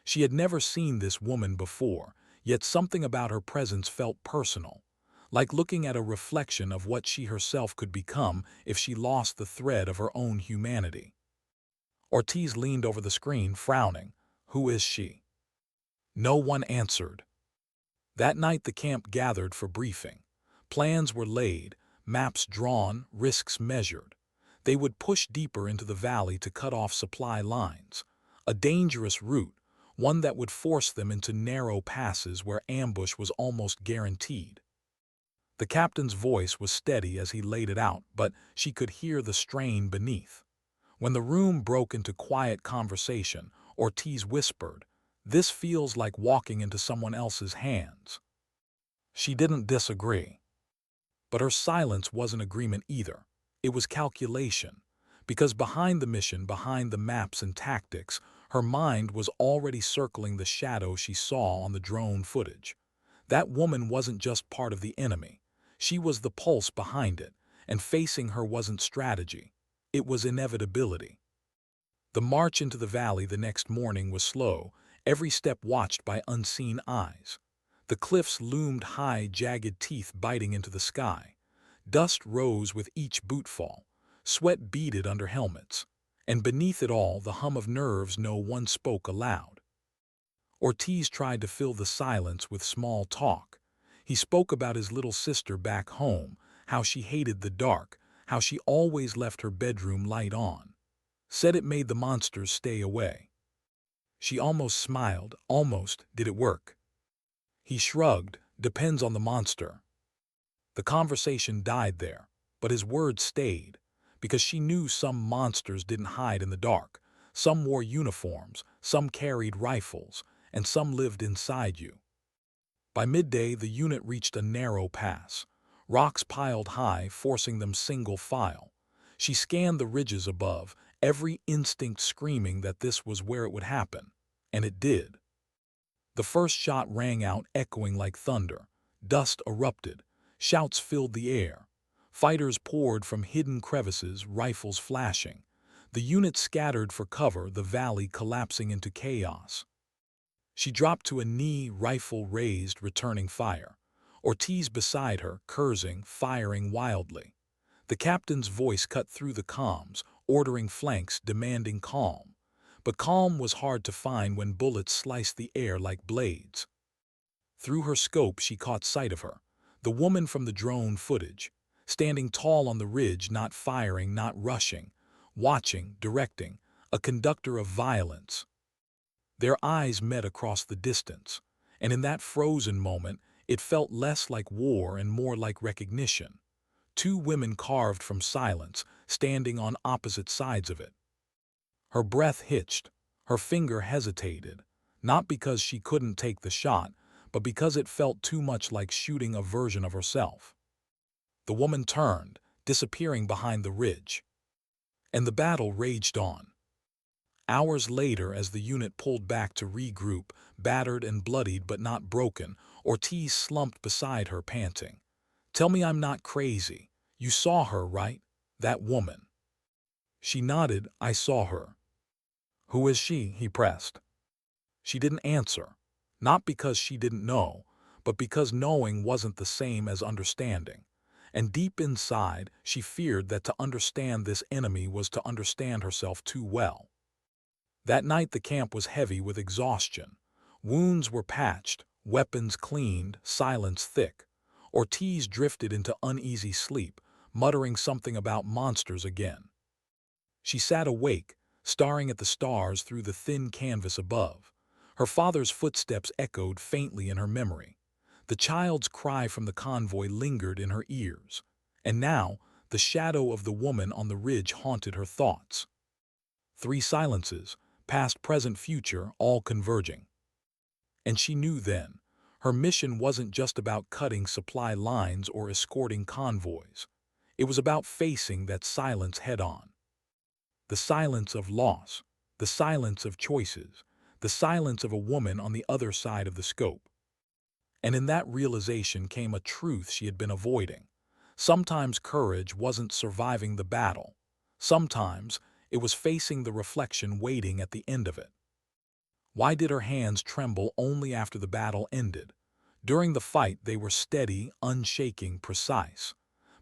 She had never seen this woman before, yet something about her presence felt personal, like looking at a reflection of what she herself could become if she lost the thread of her own humanity. Ortiz leaned over the screen, frowning. Who is she? No one answered. That night the camp gathered for briefing. Plans were laid, maps drawn, risks measured. They would push deeper into the valley to cut off supply lines. A dangerous route, one that would force them into narrow passes where ambush was almost guaranteed. The captain's voice was steady as he laid it out, but she could hear the strain beneath. When the room broke into quiet conversation, Ortiz whispered, "This feels like walking into someone else's hands." She didn't disagree. But her silence wasn't agreement either. It was calculation. Because behind the mission, behind the maps and tactics, her mind was already circling the shadow she saw on the drone footage. That woman wasn't just part of the enemy. She was the pulse behind it, and facing her wasn't strategy. It was inevitability. The march into the valley the next morning was slow, every step watched by unseen eyes. The cliffs loomed high, jagged teeth biting into the sky. Dust rose with each bootfall. Sweat beaded under helmets. And beneath it all, the hum of nerves no one spoke aloud. Ortiz tried to fill the silence with small talk. He spoke about his little sister back home, how she hated the dark, how she always left her bedroom light on. Said it made the monsters stay away. She almost smiled, almost. Did it work? He shrugged. Depends on the monster. The conversation died there, but his words stayed, because she knew some monsters didn't hide in the dark. Some wore uniforms, some carried rifles, and some lived inside you. By midday, the unit reached a narrow pass. Rocks piled high, forcing them single file. She scanned the ridges above, every instinct screaming that this was where it would happen. And it did. The first shot rang out, echoing like thunder. Dust erupted. Shouts filled the air. Fighters poured from hidden crevices, rifles flashing. The unit scattered for cover, the valley collapsing into chaos. She dropped to a knee, rifle raised, returning fire. Ortiz beside her, cursing, firing wildly. The captain's voice cut through the comms, ordering flanks, demanding calm. But calm was hard to find when bullets sliced the air like blades. Through her scope, she caught sight of her, the woman from the drone footage, standing tall on the ridge, not firing, not rushing, watching, directing, a conductor of violence. Their eyes met across the distance, and in that frozen moment, it felt less like war and more like recognition. Two women carved from silence, standing on opposite sides of it. Her breath hitched, her finger hesitated, not because she couldn't take the shot, but because it felt too much like shooting a version of herself. The woman turned, disappearing behind the ridge. And the battle raged on. Hours later, as the unit pulled back to regroup, battered and bloodied but not broken, Ortiz slumped beside her, panting. "Tell me I'm not crazy. You saw her, right? That woman." She nodded. "I saw her." "Who is she?" he pressed. She didn't answer, not because she didn't know, but because knowing wasn't the same as understanding. And deep inside, she feared that to understand this enemy was to understand herself too well. That night the camp was heavy with exhaustion. Wounds were patched, weapons cleaned, silence thick. Ortiz drifted into uneasy sleep, muttering something about monsters again. She sat awake, staring at the stars through the thin canvas above. Her father's footsteps echoed faintly in her memory. The child's cry from the convoy lingered in her ears. And now, the shadow of the woman on the ridge haunted her thoughts. Three silences, past, present, future, all converging. And she knew then, her mission wasn't just about cutting supply lines or escorting convoys. It was about facing that silence head-on. The silence of loss, the silence of choices, the silence of a woman on the other side of the scope. And in that realization came a truth she had been avoiding. Sometimes courage wasn't surviving the battle. Sometimes it was facing the reflection waiting at the end of it. Why did her hands tremble only after the battle ended? During the fight they were steady, unshaking, precise.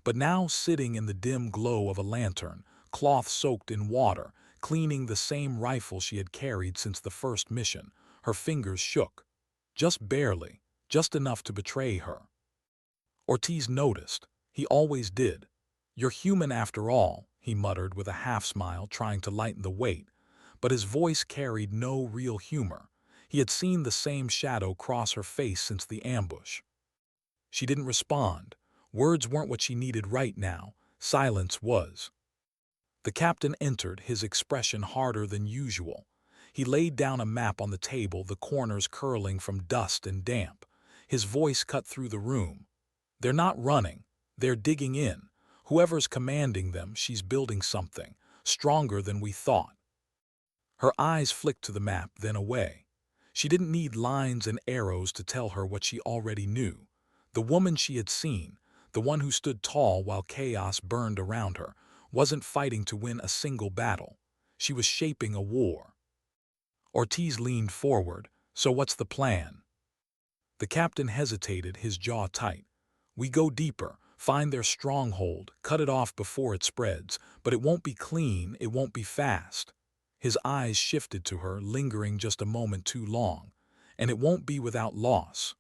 But now, sitting in the dim glow of a lantern, cloth soaked in water, cleaning the same rifle she had carried since the first mission, her fingers shook. Just barely, just enough to betray her. Ortiz noticed. He always did. "You're human after all," he muttered with a half-smile, trying to lighten the weight. But his voice carried no real humor. He had seen the same shadow cross her face since the ambush. She didn't respond. Words weren't what she needed right now. Silence was. The captain entered, his expression harder than usual. He laid down a map on the table, the corners curling from dust and damp. His voice cut through the room. "They're not running. They're digging in. Whoever's commanding them, she's building something stronger than we thought." Her eyes flicked to the map, then away. She didn't need lines and arrows to tell her what she already knew. The woman she had seen, the one who stood tall while chaos burned around her, wasn't fighting to win a single battle. She was shaping a war. Ortiz leaned forward. "So what's the plan?" The captain hesitated, his jaw tight. "We go deeper, find their stronghold, cut it off before it spreads, but it won't be clean, it won't be fast." His eyes shifted to her, lingering just a moment too long. "And it won't be without loss."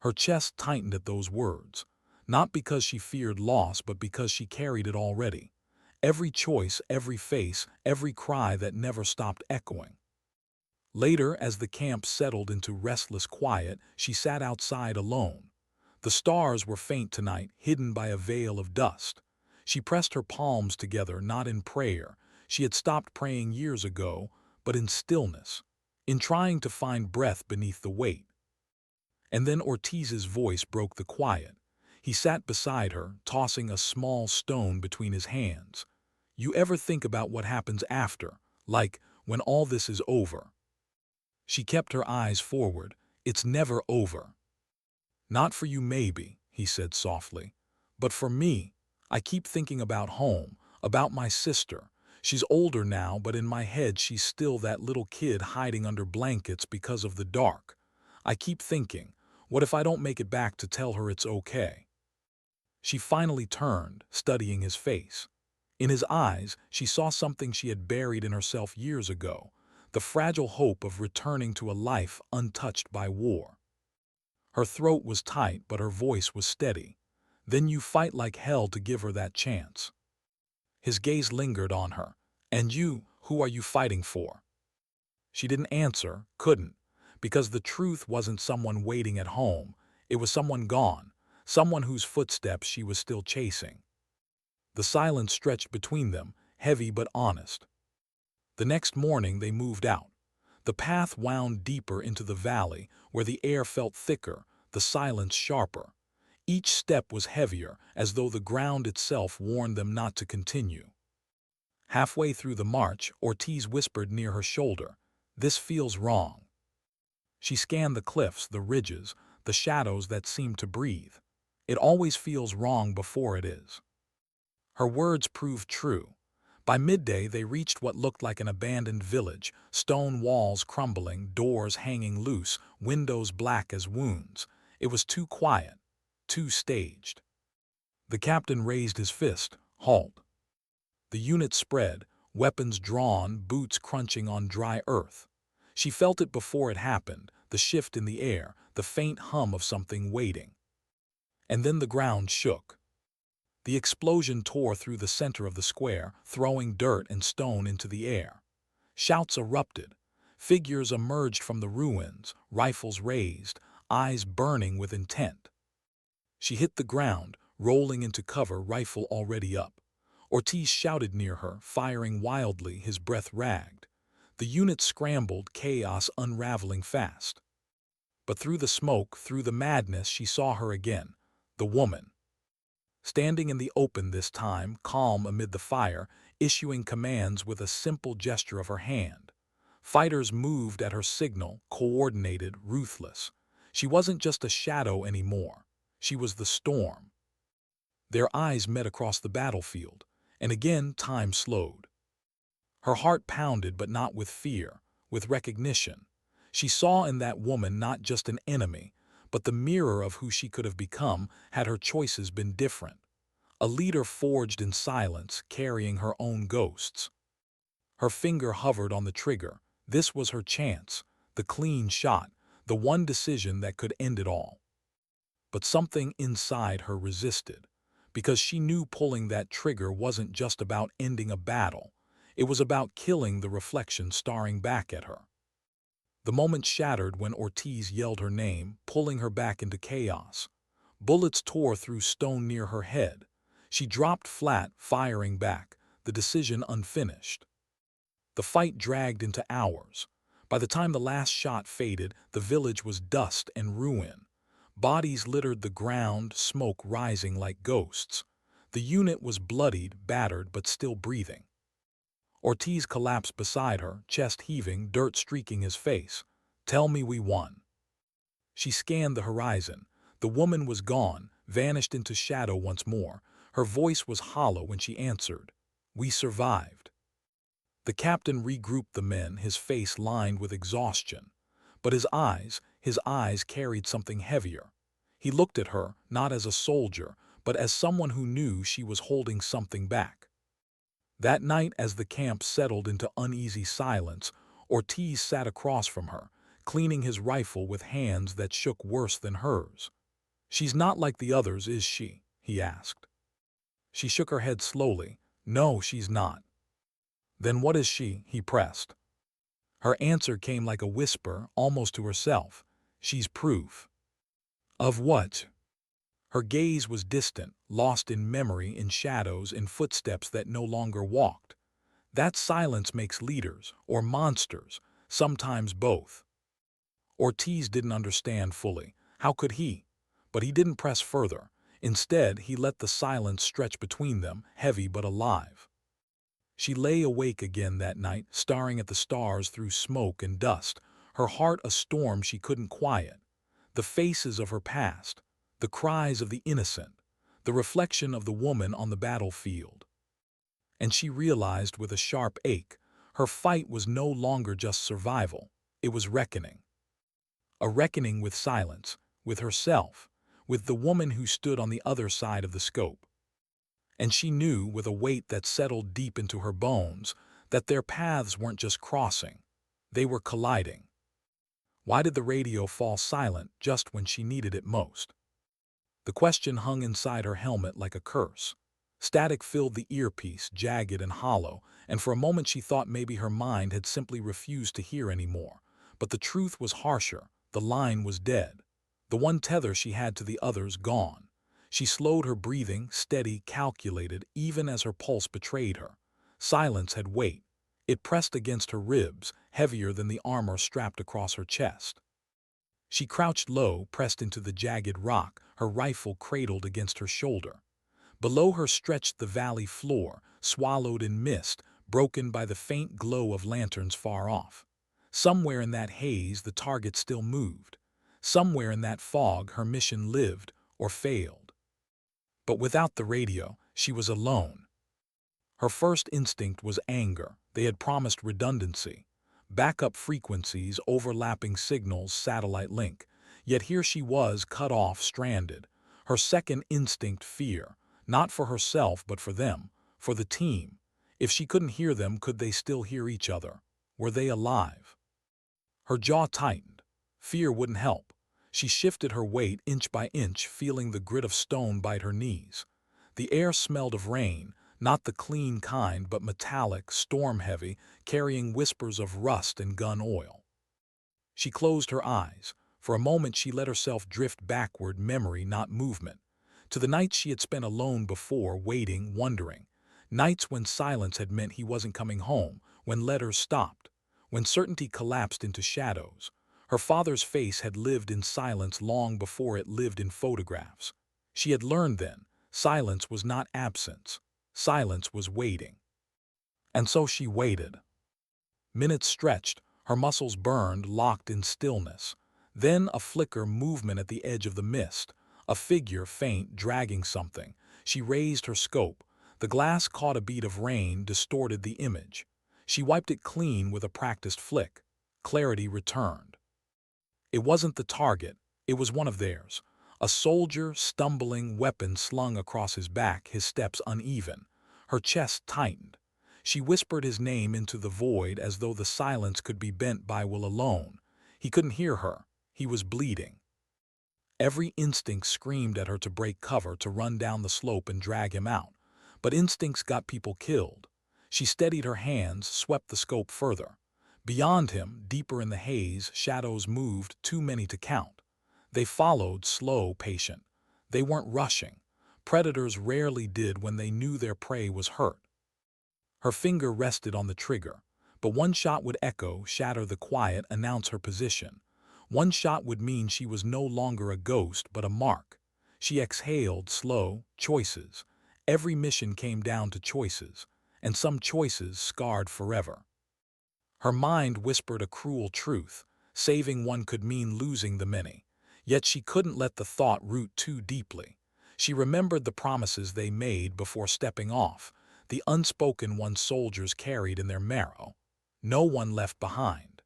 Her chest tightened at those words, not because she feared loss, but because she carried it already. Every choice, every face, every cry that never stopped echoing. Later, as the camp settled into restless quiet, she sat outside alone. The stars were faint tonight, hidden by a veil of dust. She pressed her palms together, not in prayer. She had stopped praying years ago, but in stillness, in trying to find breath beneath the weight. And then Ortiz's voice broke the quiet. He sat beside her, tossing a small stone between his hands. "You ever think about what happens after, like when all this is over?" She kept her eyes forward. "It's never over." "Not for you maybe," he said softly. "But for me, I keep thinking about home, about my sister. She's older now, but in my head she's still that little kid hiding under blankets because of the dark. I keep thinking, what if I don't make it back to tell her it's okay?" She finally turned, studying his face. In his eyes, she saw something she had buried in herself years ago, the fragile hope of returning to a life untouched by war. Her throat was tight, but her voice was steady. "Then you fight like hell to give her that chance." His gaze lingered on her. "And you, who are you fighting for?" She didn't answer, couldn't, because the truth wasn't someone waiting at home. It was someone gone, someone whose footsteps she was still chasing. The silence stretched between them, heavy but honest. The next morning they moved out. The path wound deeper into the valley, where the air felt thicker, the silence sharper. Each step was heavier, as though the ground itself warned them not to continue. Halfway through the march, Ortiz whispered near her shoulder, "This feels wrong." She scanned the cliffs, the ridges, the shadows that seemed to breathe. "It always feels wrong before it is." Her words proved true. By midday they reached what looked like an abandoned village, stone walls crumbling, doors hanging loose, windows black as wounds. It was too quiet, too staged. The captain raised his fist. "Halt." The unit spread, weapons drawn, boots crunching on dry earth. She felt it before it happened, the shift in the air, the faint hum of something waiting. And then the ground shook. The explosion tore through the center of the square, throwing dirt and stone into the air. Shouts erupted. Figures emerged from the ruins, rifles raised, eyes burning with intent. She hit the ground, rolling into cover, rifle already up. Ortiz shouted near her, firing wildly, his breath ragged. The unit scrambled, chaos unraveling fast. But through the smoke, through the madness, she saw her again, the woman. Standing in the open this time, calm amid the fire, issuing commands with a simple gesture of her hand. Fighters moved at her signal, coordinated, ruthless. She wasn't just a shadow anymore. She was the storm. Their eyes met across the battlefield, and again time slowed. Her heart pounded, but not with fear, with recognition. She saw in that woman not just an enemy, but the mirror of who she could have become had her choices been different. A leader forged in silence, carrying her own ghosts. Her finger hovered on the trigger. This was her chance, the clean shot, the one decision that could end it all. But something inside her resisted, because she knew pulling that trigger wasn't just about ending a battle. It was about killing the reflection staring back at her. The moment shattered when Ortiz yelled her name, pulling her back into chaos. Bullets tore through stone near her head. She dropped flat, firing back, the decision unfinished. The fight dragged into hours. By the time the last shot faded, the village was dust and ruin. Bodies littered the ground, smoke rising like ghosts. The unit was bloodied, battered, but still breathing. Ortiz collapsed beside her, chest heaving, dirt streaking his face. "Tell me we won." She scanned the horizon. The woman was gone, vanished into shadow once more. Her voice was hollow when she answered, "We survived." The captain regrouped the men, his face lined with exhaustion. But his eyes carried something heavier. He looked at her, not as a soldier, but as someone who knew she was holding something back. That night, as the camp settled into uneasy silence, Ortiz sat across from her, cleaning his rifle with hands that shook worse than hers. "She's not like the others, is she?" he asked. She shook her head slowly. "No, she's not." "Then what is she?" he pressed. Her answer came like a whisper, almost to herself. "She's proof." "Of what?" Her gaze was distant, lost in memory, in shadows, in footsteps that no longer walked. That silence makes leaders, or monsters, sometimes both. Ortiz didn't understand fully. How could he? But he didn't press further. Instead, he let the silence stretch between them, heavy but alive. She lay awake again that night, staring at the stars through smoke and dust, her heart a storm she couldn't quiet. The faces of her past, the cries of the innocent, the reflection of the woman on the battlefield. And she realized with a sharp ache, her fight was no longer just survival, it was reckoning. A reckoning with silence, with herself, with the woman who stood on the other side of the scope. And she knew, with a weight that settled deep into her bones, that their paths weren't just crossing, they were colliding. Why did the radio fall silent just when she needed it most? The question hung inside her helmet like a curse. Static filled the earpiece, jagged and hollow, and for a moment she thought maybe her mind had simply refused to hear anymore. But the truth was harsher. The line was dead. The one tether she had to the others gone. She slowed her breathing, steady, calculated, even as her pulse betrayed her. Silence had weight. It pressed against her ribs, heavier than the armor strapped across her chest. She crouched low, pressed into the jagged rock, her rifle cradled against her shoulder. Below her stretched the valley floor, swallowed in mist, broken by the faint glow of lanterns far off. Somewhere in that haze the target still moved. Somewhere in that fog her mission lived or failed. But without the radio, she was alone. Her first instinct was anger. They had promised redundancy. Backup frequencies, overlapping signals, satellite link. Yet here she was, cut off, stranded. Her second instinct, fear. Not for herself, but for them, for the team. If she couldn't hear them, could they still hear each other? Were they alive? Her jaw tightened. Fear wouldn't help. She shifted her weight inch by inch, feeling the grit of stone bite her knees. The air smelled of rain, Not the clean kind, but metallic, storm-heavy, carrying whispers of rust and gun oil. She closed her eyes. For a moment she let herself drift backward, memory, not movement, to the nights she had spent alone before, waiting, wondering. Nights when silence had meant he wasn't coming home, when letters stopped, when certainty collapsed into shadows. Her father's face had lived in silence long before it lived in photographs. She had learned then, silence was not absence. Silence was waiting. And so she waited. Minutes stretched, her muscles burned, locked in stillness. Then a flicker, movement at the edge of the mist. A figure, faint, dragging something. She raised her scope. The glass caught a bead of rain, distorted the image. She wiped it clean with a practiced flick. Clarity returned. It wasn't the target, it was one of theirs. A soldier, stumbling, weapon slung across his back, his steps uneven. Her chest tightened. She whispered his name into the void as though the silence could be bent by will alone. He couldn't hear her. He was bleeding. Every instinct screamed at her to break cover, to run down the slope and drag him out. But instincts got people killed. She steadied her hands, swept the scope further. Beyond him, deeper in the haze, shadows moved, too many to count. They followed, slow, patient. They weren't rushing. Predators rarely did when they knew their prey was hurt. Her finger rested on the trigger, but one shot would echo, shatter the quiet, announce her position. One shot would mean she was no longer a ghost, but a mark. She exhaled, slow, choices. Every mission came down to choices, and some choices scarred forever. Her mind whispered a cruel truth. Saving one could mean losing the many. Yet she couldn't let the thought root too deeply. She remembered the promises they made before stepping off, the unspoken ones soldiers carried in their marrow. No one left behind.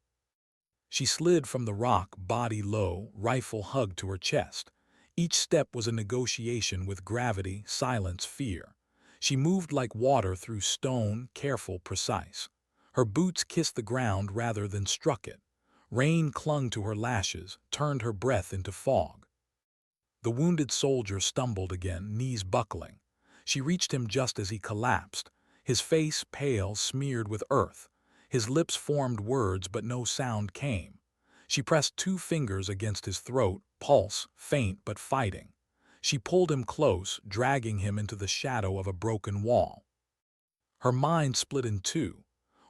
She slid from the rock, body low, rifle hugged to her chest. Each step was a negotiation with gravity, silence, fear. She moved like water through stone, careful, precise. Her boots kissed the ground rather than struck it. Rain clung to her lashes, turned her breath into fog. The wounded soldier stumbled again, knees buckling. She reached him just as he collapsed, his face pale, smeared with earth. His lips formed words, but no sound came. She pressed two fingers against his throat, pulse, faint but fighting. She pulled him close, dragging him into the shadow of a broken wall. Her mind split in two.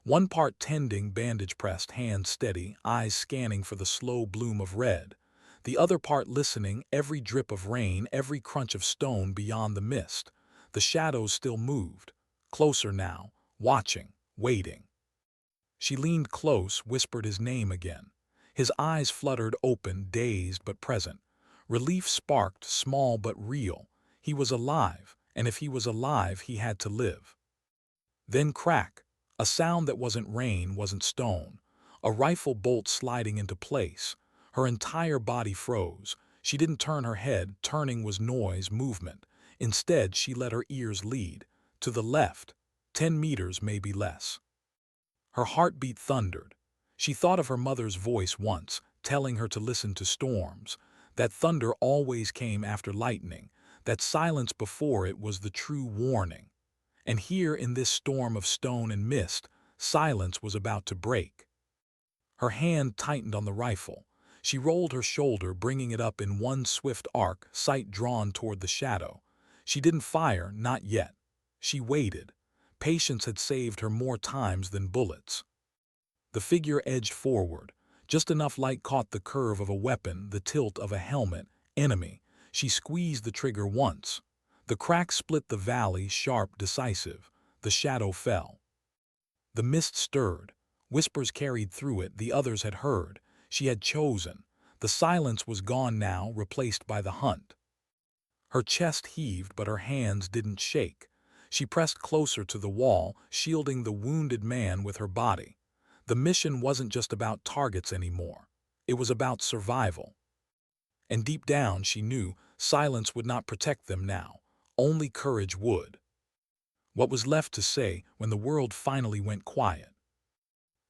One part tending, bandage pressed, hands steady, eyes scanning for the slow bloom of red. The other part listening, every drip of rain, every crunch of stone beyond the mist. The shadows still moved. Closer now, watching, waiting. She leaned close, whispered his name again. His eyes fluttered open, dazed but present. Relief sparked, small but real. He was alive, and if he was alive, he had to live. Then crack. A sound that wasn't rain, wasn't stone. A rifle bolt sliding into place. Her entire body froze. She didn't turn her head, turning was noise, movement. Instead, she let her ears lead. To the left, 10 meters, maybe less. Her heartbeat thundered. She thought of her mother's voice once, telling her to listen to storms. That thunder always came after lightning. That silence before it was the true warning. And here in this storm of stone and mist, silence was about to break. Her hand tightened on the rifle. She rolled her shoulder, bringing it up in one swift arc, sight drawn toward the shadow. She didn't fire, not yet. She waited. Patience had saved her more times than bullets. The figure edged forward. Just enough light caught the curve of a weapon, the tilt of a helmet. Enemy. She squeezed the trigger once. The crack split the valley, sharp, decisive. The shadow fell. The mist stirred. Whispers carried through it. The others had heard. She had chosen. The silence was gone now, replaced by the hunt. Her chest heaved, but her hands didn't shake. She pressed closer to the wall, shielding the wounded man with her body. The mission wasn't just about targets anymore. It was about survival. And deep down, she knew silence would not protect them now. Only courage would. What was left to say when the world finally went quiet?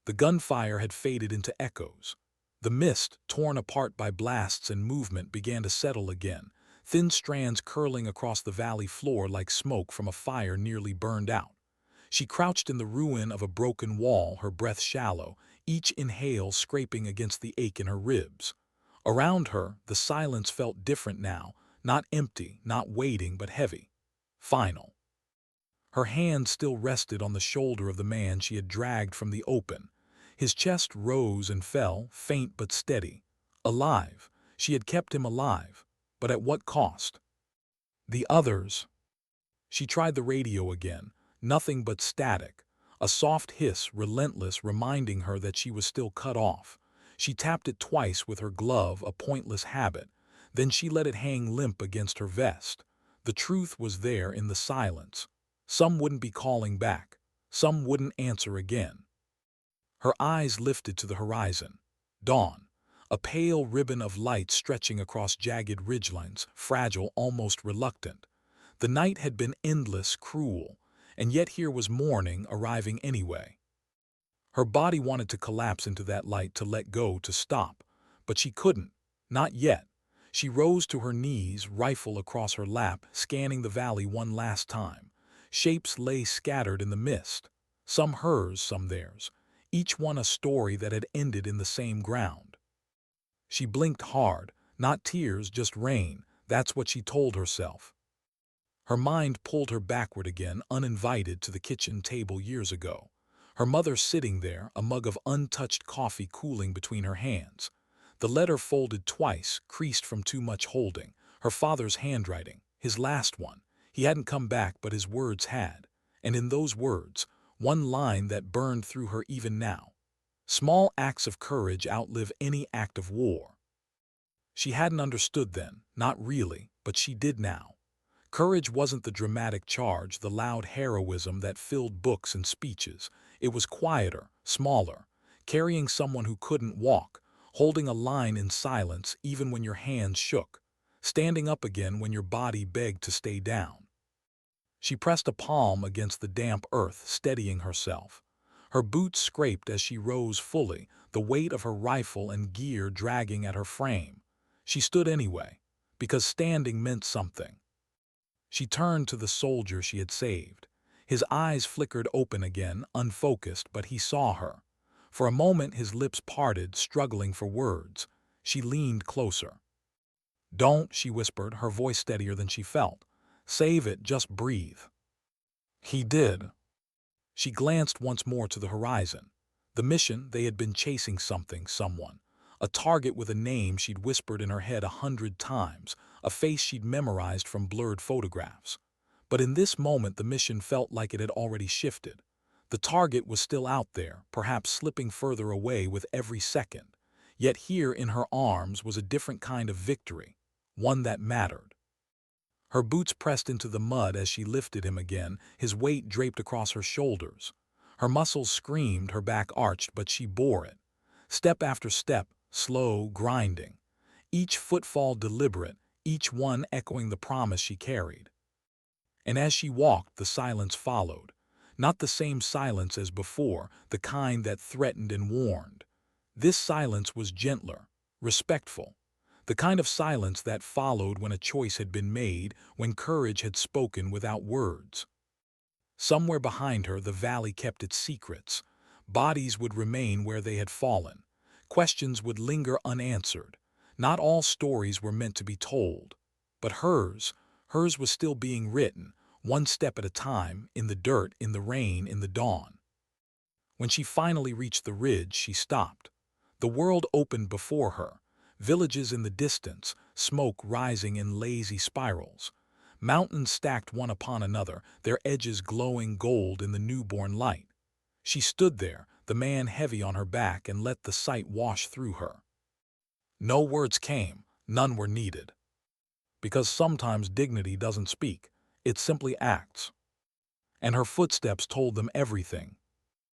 The gunfire had faded into echoes. The mist, torn apart by blasts and movement, began to settle again. thin strands curling across the valley floor like smoke from a fire nearly burned out. She crouched in the ruin of a broken wall, her breath shallow, each inhale scraping against the ache in her ribs. Around her, the silence felt different now, not empty, not waiting, but heavy. Final. Her hand still rested on the shoulder of the man she had dragged from the open. His chest rose and fell, faint but steady. Alive. She had kept him alive. But at what cost? The others. She tried the radio again. Nothing but static. A soft hiss, relentless, reminding her that she was still cut off. She tapped it twice with her glove, a pointless habit. Then she let it hang limp against her vest. The truth was there in the silence. Some wouldn't be calling back. Some wouldn't answer again. Her eyes lifted to the horizon. Dawn. A pale ribbon of light stretching across jagged ridgelines, fragile, almost reluctant. The night had been endless, cruel, and yet here was morning arriving anyway. Her body wanted to collapse into that light, to let go, to stop, but she couldn't. Not yet. She rose to her knees, rifle across her lap, scanning the valley one last time. Shapes lay scattered in the mist. Some hers, some theirs. Each one a story that had ended in the same ground. She blinked hard. Not tears, just rain. That's what she told herself. Her mind pulled her backward again, uninvited, to the kitchen table years ago. Her mother sitting there, a mug of untouched coffee cooling between her hands. The letter folded twice, creased from too much holding. Her father's handwriting, his last one. He hadn't come back, but his words had. And in those words, one line that burned through her even now. Small acts of courage outlive any act of war. She hadn't understood then, not really, but she did now. Courage wasn't the dramatic charge, the loud heroism that filled books and speeches. It was quieter, smaller, carrying someone who couldn't walk, holding a line in silence even when your hands shook, standing up again when your body begged to stay down. She pressed a palm against the damp earth, steadying herself. Her boots scraped as she rose fully, the weight of her rifle and gear dragging at her frame. She stood anyway, because standing meant something. She turned to the soldier she had saved. His eyes flickered open again, unfocused, but he saw her. For a moment his lips parted, struggling for words. She leaned closer. "Don't," she whispered, her voice steadier than she felt. "Save it, just breathe." He did. She glanced once more to the horizon. The mission, they had been chasing something, someone. A target with a name she'd whispered in her head 100 times, a face she'd memorized from blurred photographs. But in this moment the mission felt like it had already shifted. The target was still out there, perhaps slipping further away with every second. Yet here in her arms was a different kind of victory, one that mattered. Her boots pressed into the mud as she lifted him again, his weight draped across her shoulders. Her muscles screamed, her back arched, but she bore it. Step after step, slow, grinding. Each footfall deliberate, each one echoing the promise she carried. And as she walked, the silence followed. Not the same silence as before, the kind that threatened and warned. This silence was gentler, respectful. The kind of silence that followed when a choice had been made, when courage had spoken without words. Somewhere behind her, the valley kept its secrets. Bodies would remain where they had fallen. Questions would linger unanswered. Not all stories were meant to be told. But hers was still being written, one step at a time, in the dirt, in the rain, in the dawn. When she finally reached the ridge, she stopped. The world opened before her. Villages in the distance, smoke rising in lazy spirals. Mountains stacked one upon another, their edges glowing gold in the newborn light. She stood there, the man heavy on her back, and let the sight wash through her. No words came, none were needed. Because sometimes dignity doesn't speak, it simply acts. And her footsteps told them everything.